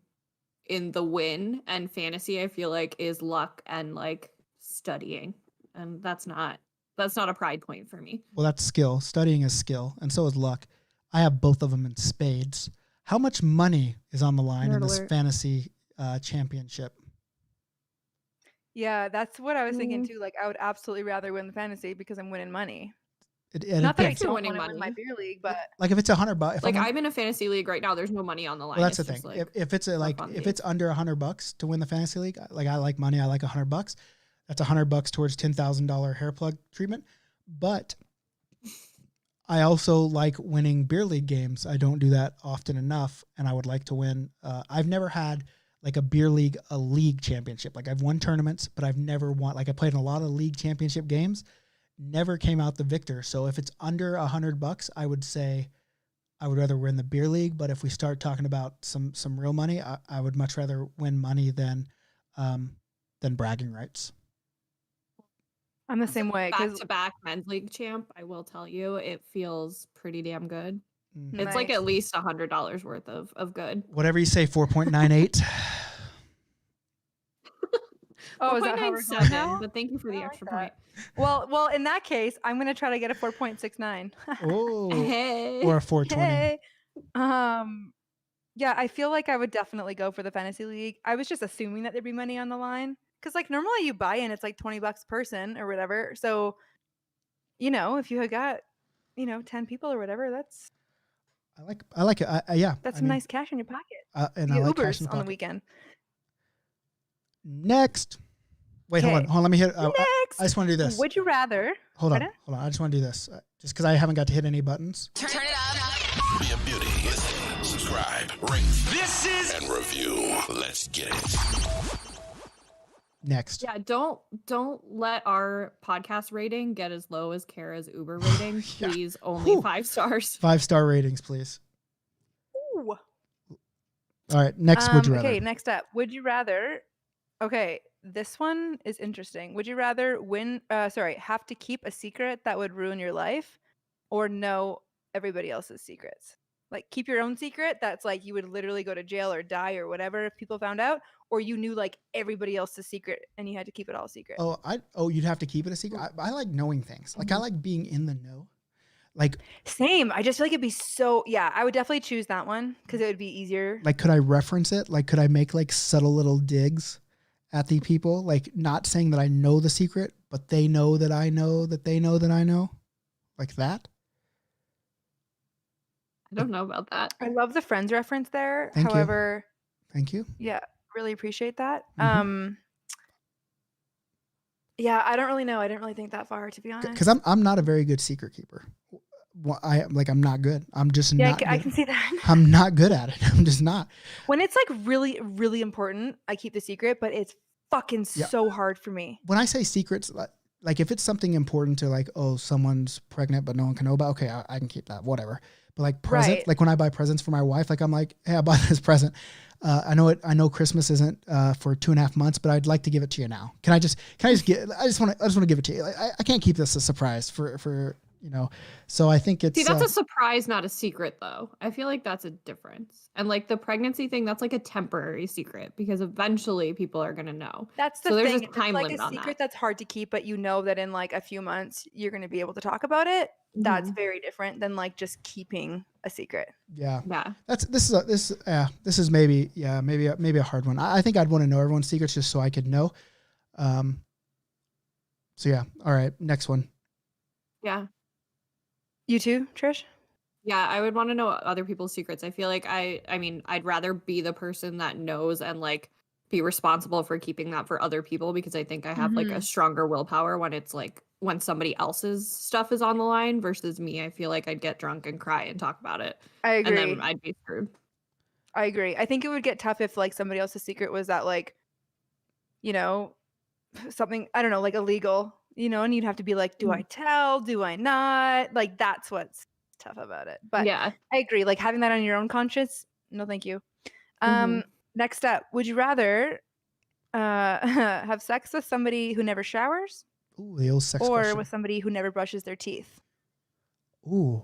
the win, and fantasy I feel like is luck and like studying, and that's not a pride point for me. Well, that's skill. Studying is skill, and so is luck. I have both of them in spades. How much money is on the line in this fantasy championship? Yeah, that's what I was thinking too. Like, I would absolutely rather win the fantasy because I'm winning money. Not that I don't winning want to money. win my beer league, but like if it's $100, like I'm in a fantasy league right now, there's no money on the line. Well, that's it's the thing. like If it's if it's under $100 to win the fantasy league, like I like money. I like $100. That's $100 towards $10,000 hair plug treatment. But I also like winning beer league games. I don't do that often enough, and I would like to win. I've never had like a beer league, a league championship. Like I've won tournaments, but I've never won. Like I played in a lot of league championship games. Never came out the victor. So if it's under $100, I would say I would rather win the beer league. But if we start talking about some real money, I would much rather win money than bragging rights. I'm the same way. Back to back men's league champ, I will tell you, it feels pretty damn good. Mm. It's like at least $100 worth of good. Whatever you say, 4.98. Oh, is that how we're going now? But thank you for the extra point. Well, in that case, I'm gonna try to get a 4.69. Oh, Hey. or a 420. Hey. Yeah, I feel like I would definitely go for the fantasy league. I was just assuming that there'd be money on the line because, like, normally you buy in, it's like $20 a person or whatever. So, if you had got, 10 people or whatever, that's I like it. Yeah, that's some nice cash in your pocket. And You I get like Ubers cash in the on the pocket. weekend. Next. Wait, hold on. Let me hit. Next. I just want to do this. Would you rather? Hold on. I just want to do this. Just because I haven't got to hit any buttons. Turn it up. Be a beauty. Listen, subscribe, rate, and review. Let's get it. Next. Yeah, don't let our podcast rating get as low as Kara's Uber rating. Yeah. Please, only 5 stars. 5-star ratings, please. Ooh. All right. Next, would you rather? Okay, next up. Would you rather? Okay, this one is interesting. Would you rather have to keep a secret that would ruin your life, or know everybody else's secrets? Like, keep your own secret that's like you would literally go to jail or die or whatever if people found out, or you knew like everybody else's secret and you had to keep it all secret. You'd have to keep it a secret. I like knowing things. Like I like being in the know. Like same. I just feel like it'd be so. Yeah, I would definitely choose that one because it would be easier. Like, could I reference it? Like, could I make like subtle little digs at the people? Like, not saying that I know the secret, but they know that I know that they know that I know. Like that. I don't know about that. I love the Friends reference there. Thank you. However, thank you. Yeah, really appreciate that. Mm-hmm. Yeah, I don't really know. I didn't really think that far, to be honest. Because I'm not a very good secret keeper. I'm not good. I'm just not good. I can see that. I'm not good at it. I'm just not. When it's like really, really important, I keep the secret, but it's fucking so hard for me. When I say secrets, like if it's something important to like, oh, someone's pregnant, but no one can know about, okay, I can keep that, whatever. But like presents, like when I buy presents for my wife, like I'm like, hey, I bought this present. I know Christmas isn't for 2.5 months, but I'd like to give it to you now. I just want to give it to you. Like, I can't keep this a surprise for so I think it's. See, that's a surprise, not a secret, though. I feel like that's a difference. And like the pregnancy thing, that's like a temporary secret because eventually people are going to know. That's the so thing. There's a time like limit a secret that's hard to keep, but you know that in like a few months you're going to be able to talk about it. That's very different than like just keeping a secret. Yeah. This is maybe a hard one. I think I'd want to know everyone's secrets just so I could know. So yeah. All right. Next one. Yeah. You too, Trish? Yeah, I would want to know other people's secrets. I feel like I mean, I'd rather be the person that knows and like be responsible for keeping that for other people because I think I have like a stronger willpower when it's like when somebody else's stuff is on the line versus me. I feel like I'd get drunk and cry and talk about it. I agree. And then I'd be screwed. I agree. I think it would get tough if like somebody else's secret was that like, something, I don't know, like illegal. And you'd have to be like, do I tell? Do I not? Like, that's what's tough about it. But yeah, I agree. Like having that on your own conscience, no, thank you. Next up, would you rather have sex with somebody who never showers? Ooh, the old sex or question. with somebody who never brushes their teeth? Ooh,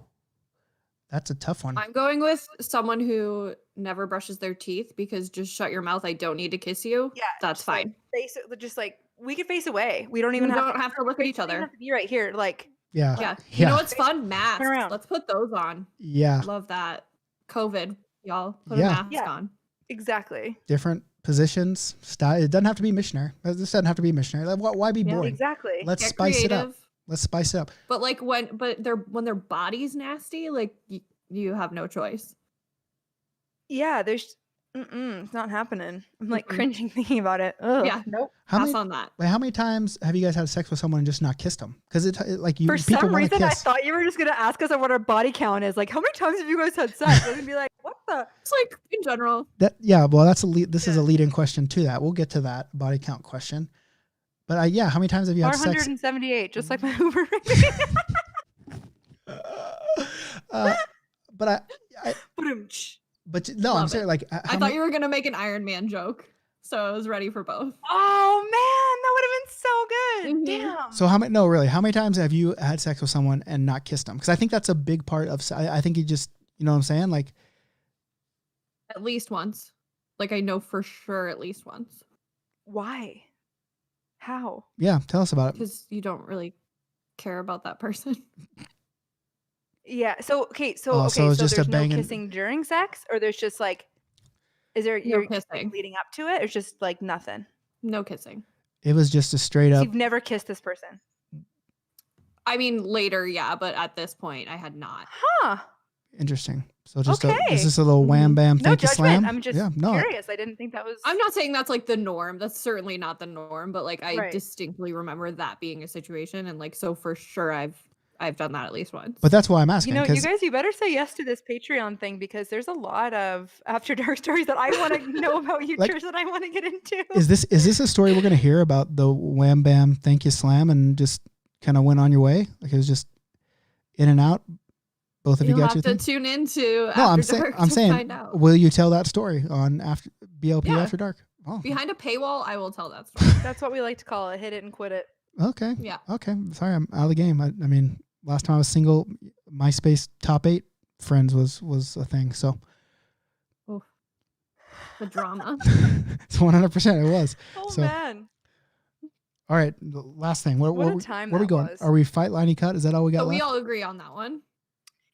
that's a tough one. I'm going with someone who never brushes their teeth because just shut your mouth. I don't need to kiss you. Yeah, that's fine. Like, just like we could face away. We don't even have to look at each other. Have to be right here. Like yeah. You know what's fun? Masks. Let's put those on. Yeah. Love that. COVID, y'all. Put a mask on. Exactly. Different positions, style. It doesn't have to be missionary. This doesn't have to be missionary. Like, why be boring? Exactly. Let's spice it up. Let's spice it up. But like when their body's nasty, like you have no choice. Yeah, there's it's not happening. I'm like cringing thinking about it. Ugh. Yeah, nope. Pass on that. Wait, how many times have you guys had sex with someone and just not kissed them? Because it like you. For some reason, I thought you were just gonna ask us what our body count is. Like, how many times have you guys had sex? I was gonna be like, what the? It's like in general. Well, that's this is a lead-in question to that. We'll get to that body count question. But how many times have you had sex? 178, just like my Uber rating. But I'm saying like I thought you were gonna make an Iron Man joke, so I was ready for both. Oh man, that would have been That's so good. Mhm. Damn. So how many times have you had sex with someone and not kissed them? Because I think that's a big part of. I think you just, you know what I'm saying? Like, At least once. Like, I know for sure at least once. Why? How? yeah, tell us about it. Because you don't really care about that person. Yeah. So okay. Oh, so it's just a there's no banging- kissing during sex, or there's just like, is there No you're kissing. leading up to it? Or it's just like nothing. No kissing. It was just a straight So up. you've never kissed this person. I mean, later, yeah, but at this point, I had not. Huh. Interesting. So just Okay. is this a little wham bam No thank you judgment. slam? I'm just yeah, no. curious. I didn't think that was. I'm not saying that's like the norm. That's certainly not the norm, but like I Right. distinctly remember that being a situation, and like so for sure I've done that at least once. But that's why I'm asking. You know, 'cause- you guys, you better say yes to this Patreon thing because there's a lot of after dark stories that I want to know about you, Like, Trish, that I want to get into. is this a story we're gonna hear about the wham bam thank you slam and just kind of went on your way? Like it was just in and out. Both of You'll you got have your to thing? tune into No, I'm After saying Dark I'm to saying find out. will you tell that story on after BLP Yeah. After Dark? Oh, Behind a paywall, I will tell that story. That's what we like to call it. Hit it and quit it. okay. Yeah. Okay. Sorry, I'm out of the game. I mean, last time I was single, MySpace top 8 friends was a thing. So Oof. The drama. it's 100% it was. Oh So- man. All right, the last thing. Where What a time where are we that going? was. Are we fight liney cut? Is that all we got So left? we all agree on that one.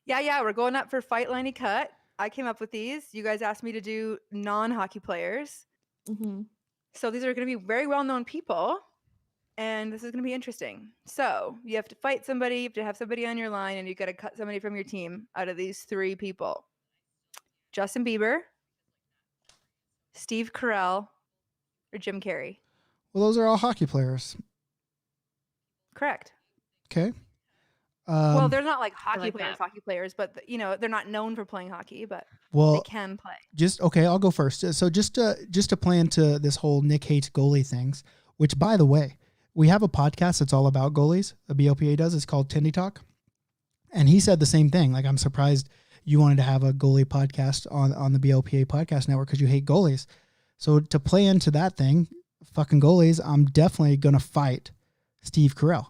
Yeah, we're going up for Fight Liney Cut. I came up with these. You guys asked me to do non-hockey players. Mm-hmm. So these are going to be very well-known people, and this is going to be interesting. So you have to fight somebody, you have to have somebody on your line, and you got to cut somebody from your team out of these 3 people. Justin Bieber, Steve Carell, or Jim Carrey. Well, those are all hockey players. Correct. Okay. Well, they're not like hockey like players, that. but you know, they're not known for playing hockey, but they well, can play. just okay. I'll go first. So just to play into this whole Nick hates goalie things. Which, by the way, we have a podcast that's all about goalies. The BLPA does. It's called Tindy Talk, and he said the same thing. Like, I'm surprised you wanted to have a goalie podcast on the BLPA podcast network because you hate goalies. So to play into that thing, fucking goalies, I'm definitely gonna fight Steve Carell.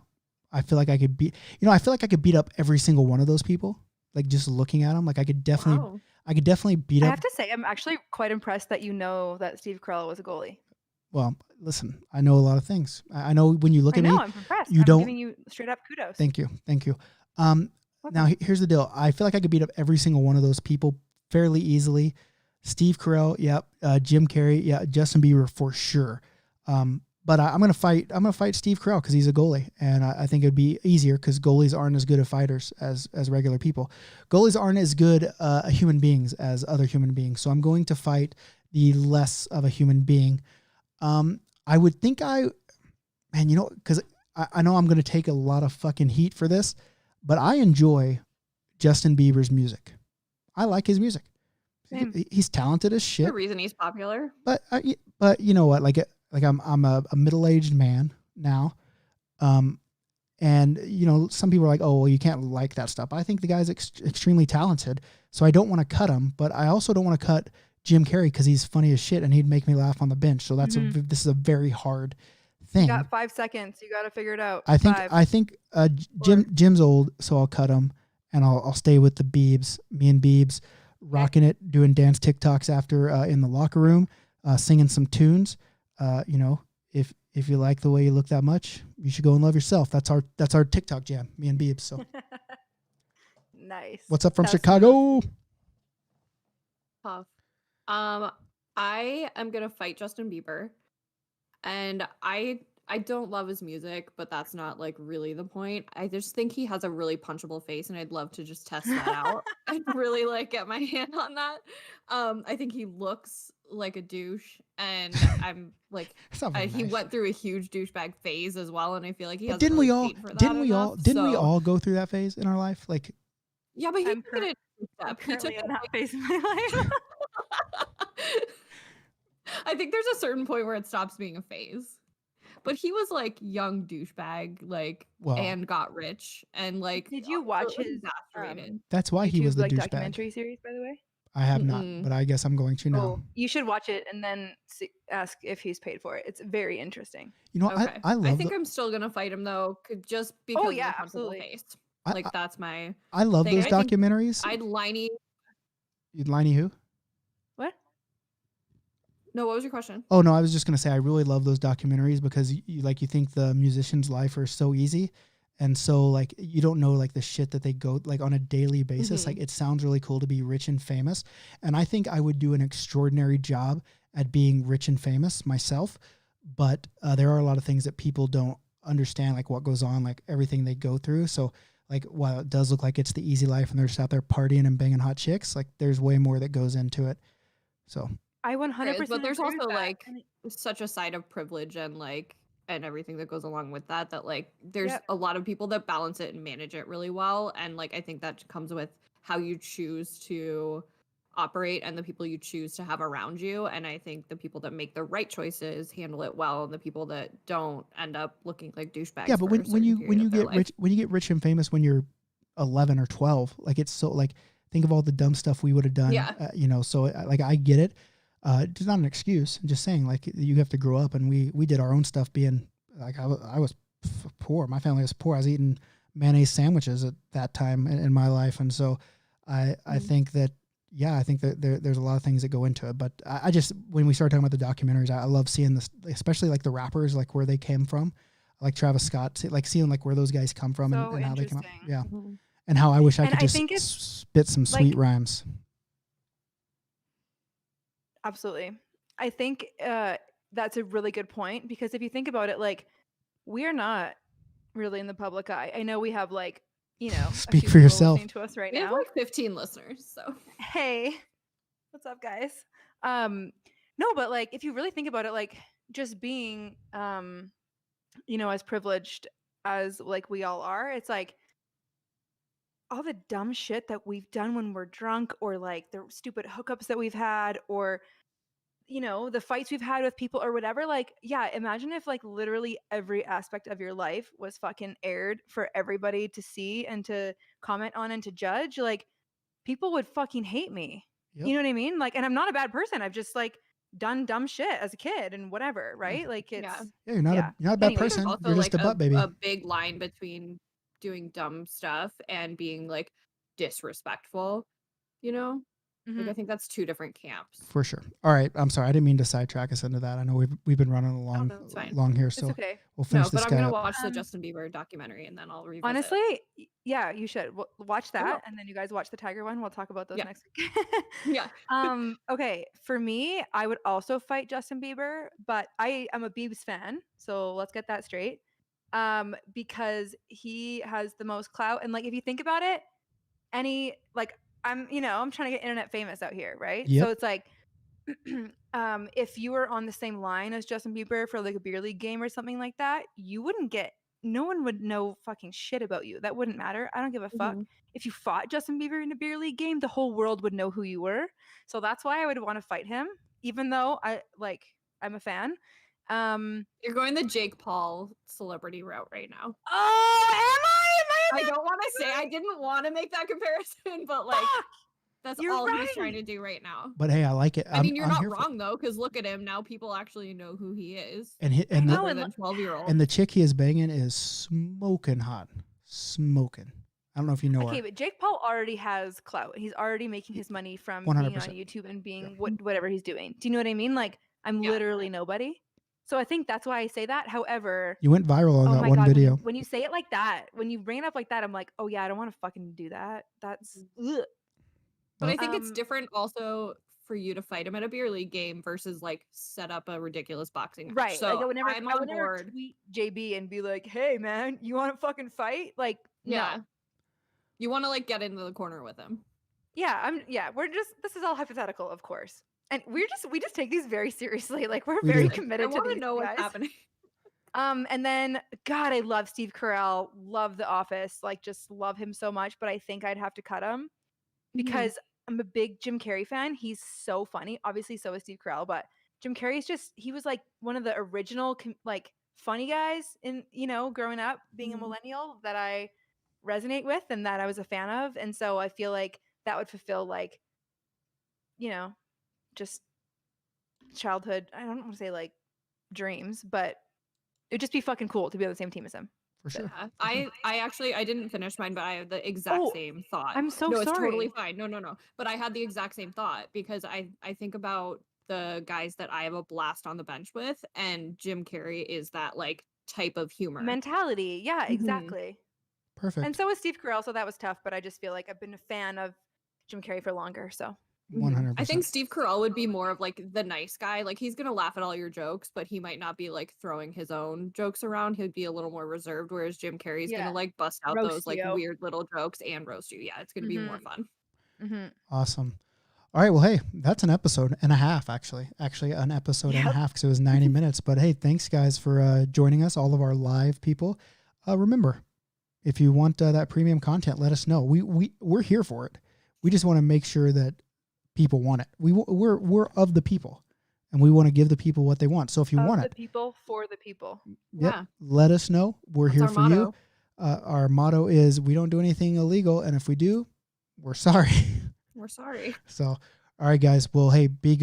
I feel like I could beat up every single one of those people. Like just looking at them, like I could definitely beat I up. have to say, I'm actually quite impressed that you know that Steve Carell was a goalie. Well, listen, I know a lot of things. I know when you look I at know, me, I'm impressed. you I'm don't- giving you straight up kudos. Thank you. Now here's the deal. I feel like I could beat up every single one of those people fairly easily. Steve Carell, yep. Jim Carrey, yeah. Justin Bieber for sure. But I'm gonna fight Steve Carell because he's a goalie, and I think it'd be easier because goalies aren't as good at fighters as regular people. Goalies aren't as good human beings as other human beings. So I'm going to fight the less of a human being. I would think because I know I'm going to take a lot of fucking heat for this, but I enjoy Justin Bieber's music. I like his music. Same. He's talented as shit. The reason he's popular. But you know what? Like I'm a middle-aged man now, and you know some people are like, oh well, you can't like that stuff. I think the guy's extremely talented, so I don't want to cut him, but I also don't want to cut Jim Carrey because he's funny as shit and he'd make me laugh on the bench. So this is a very hard thing. You got 5 seconds. You got to figure it out. I think 5. Jim's old, so I'll cut him and I'll stay with the Biebs. Me and Biebs rocking it, doing dance TikToks after in the locker room, singing some tunes. You know, if you like the way you look that much, you should go and love yourself. That's our TikTok jam, me and Biebs. So Nice. what's up from That's Chicago? Tough. I am gonna fight Justin Bieber, and I don't love his music, but that's not like really the point. I just think he has a really punchable face, and I'd love to just test that out and really like get my hand on that. I think he looks like a douche, and I'm like, It's not very he nice. went through a huge douchebag phase as well, and I feel like he But has. didn't we all go through that phase in our life? Like, Yeah, but he I'm took it I'm a step. He currently took in it that phase of my life. I think there's a certain point where it stops being a phase. But he was like young douchebag, like, Well- and got rich, and like. Did you also watch his exasperated. that's why he YouTube, was the like douchebag. documentary series, by the way? I have not, Mm-mm. but I guess I'm going to now. Oh, you should watch it and then ask if he's paid for it. It's very interesting. You know, Okay. I I love think I'm still gonna fight him though, just Oh because of yeah, the punchable absolutely. face. I, Like that's my I love thing. those I think documentaries. I'd Liney. Liney who? What? No, what was your question? Oh no, I was just gonna say I really love those documentaries because you think the musician's life are so easy, and so like you don't know like the shit that they go like on a daily basis. Mhm. Like it sounds really cool to be rich and famous, and I think I would do an extraordinary job at being rich and famous myself. But there are a lot of things that people don't understand, like what goes on, like everything they go through. So like while it does look like it's the easy life and they're just out there partying and banging hot chicks, like there's way more that goes into it. So I There 100% is, but there's agree with also that. like such a side of privilege and like and everything that goes along with that like there's Yep. a lot of people that balance it and manage it really well, and like I think that comes with how you choose to operate and the people you choose to have around you, and I think the people that make the right choices handle it well, and the people that don't end up looking like douchebags. yeah, but for a certain when period you of their get life. rich and famous when you're 11 or 12, like it's so like think of all the dumb stuff we would have done. Yeah. You know, so like I get it. It's not an excuse. I'm just saying like you have to grow up, and we did our own stuff. Being like I was poor. My family was poor. I was eating mayonnaise sandwiches at that time in my life, and so I think that. Yeah, I think that there's a lot of things that go into it, but I just when we start talking about the documentaries, I love seeing this, especially like the rappers, like where they came from, like Travis Scott, like seeing like where those guys come from So and how they come up. interesting. Yeah, Mhm. and how I wish I And could I just think it's, spit some sweet like- rhymes. Absolutely. I think that's a really good point, because if you think about it, like we're not really in the public eye. I know we have like, you know, Speak a few for people yourself. listening to us right We have now. like 15 listeners, so Hey, what's up, guys? No, but like if you really think about it, like just being you know, as privileged as like we all are, it's like all the dumb shit that we've done when we're drunk, or like the stupid hookups that we've had, or you know, the fights we've had with people or whatever. Like, yeah, imagine if like literally every aspect of your life was fucking aired for everybody to see and to comment on and to judge. Like, people would fucking hate me. Yep. You know what I mean? Like, and I'm not a bad person. I've just like done dumb shit as a kid and whatever, right? Like, it's Yeah. Yeah, you're not yeah. you're not a bad Anyways, there's person. also You're just like a butt baby. a big line between doing dumb stuff and being like disrespectful, you know? Like mhm. I think that's two different camps. For sure. All right, I'm sorry. I didn't mean to sidetrack us into that. I know we've been running along that's fine. long here, It's so okay. we'll No, finish but this I'm guy gonna up. watch the Um, Justin Bieber documentary and then I'll revisit. Honestly, yeah, you should watch I will. that, and then you guys watch the Tiger one. We'll talk about those Yeah. next week. Yeah. Okay, for me, I would also fight Justin Bieber, but I am a Biebs fan, so let's get that straight. Because he has the most clout, and like if you think about it, I'm trying to get internet famous out here, right? Yep. So it's like if you were on the same line as Justin Bieber for like a beer league game or something like that, no one would know fucking shit about you. That wouldn't matter. I don't give a fuck. Mhm. If you fought Justin Bieber in a beer league game, the whole world would know who you were. So that's why I would want to fight him, even though I'm a fan. You're going the Jake Paul celebrity route right now. Oh, am I? I don't want to say, I didn't want to make that comparison, but like Fuck! that's You're all he's trying right. to do right now. But hey, I like it. I mean, you're I'm not here for it. wrong though, because look at him now. People actually know who he is. And I know, Other and than 12-year-old. and the chick he is banging is smoking hot, smoking. I don't know if you know Okay, her. but Jake Paul already has clout. He's already making his money from being on 100%. YouTube and being whatever he's doing. Do you know what I mean? Like, I'm Yeah. literally nobody. So I think that's why I say that. However, You went viral on oh that my one God, video. when you say it like that, when you bring it up like that, I'm like, oh yeah, I don't want to fucking do that. That's ugh. But I think it's Um, different also for you to fight him at a beer league game versus like set up a ridiculous boxing match. right. So Like I'm I on would never board. tweet JB and be like, hey man, you want to fucking fight? Like, Yeah. no. You want to like get into the corner with him. Yeah, this is all hypothetical, of course. And we just take these very seriously. Like we're We very do. committed I to want these to know what's guys. happening. And then God, I love Steve Carell, love The Office, like just love him so much, but I think I'd have to cut him because I'm a big Jim Carrey fan. He's so funny. Obviously, so is Steve Carell, but Jim Carrey's he was like one of the original like funny guys in, growing up, being a Mhm. millennial that I resonate with and that I was a fan of. And so I feel like that would fulfill like you know, just childhood. I don't want to say like dreams, but it'd just be fucking cool to be on the same team as him. For sure. Yeah. I didn't finish mine, but I have the exact Oh, same thought. I'm so No, it's totally sorry. fine. No. But I had the exact same thought because I think about the guys that I have a blast on the bench with, and Jim Carrey is that like type of humor. Mentality. Yeah, Mhm. exactly. Perfect. And so was Steve Carell, so that was tough, but I just feel like I've been a fan of Jim Carrey for longer, so. 100%. I think Steve Carell would be more of like the nice guy. Like he's gonna laugh at all your jokes, but he might not be like throwing his own jokes around. He'd be a little more reserved, whereas Jim Carrey's Yeah. gonna like bust out Roast those like you. weird little jokes and roast you. Yeah, it's gonna be more fun. Mm-hmm. Awesome. All right. Well, hey, that's an episode and a half, actually. Actually, an episode and a half because it was 90 minutes. But hey, thanks, guys, for joining us, all of our live people. Remember, if you want that premium content, let us know. We're here for it. We just want to make sure that people want it. We're of the people, and we want to give the people what they want. So if you want the it, people for the people. Yeah. let us know. We're That's here our for motto. you. Our motto is we don't do anything illegal, and if we do, we're sorry. We're sorry. So, all right, guys. Well, hey, be good.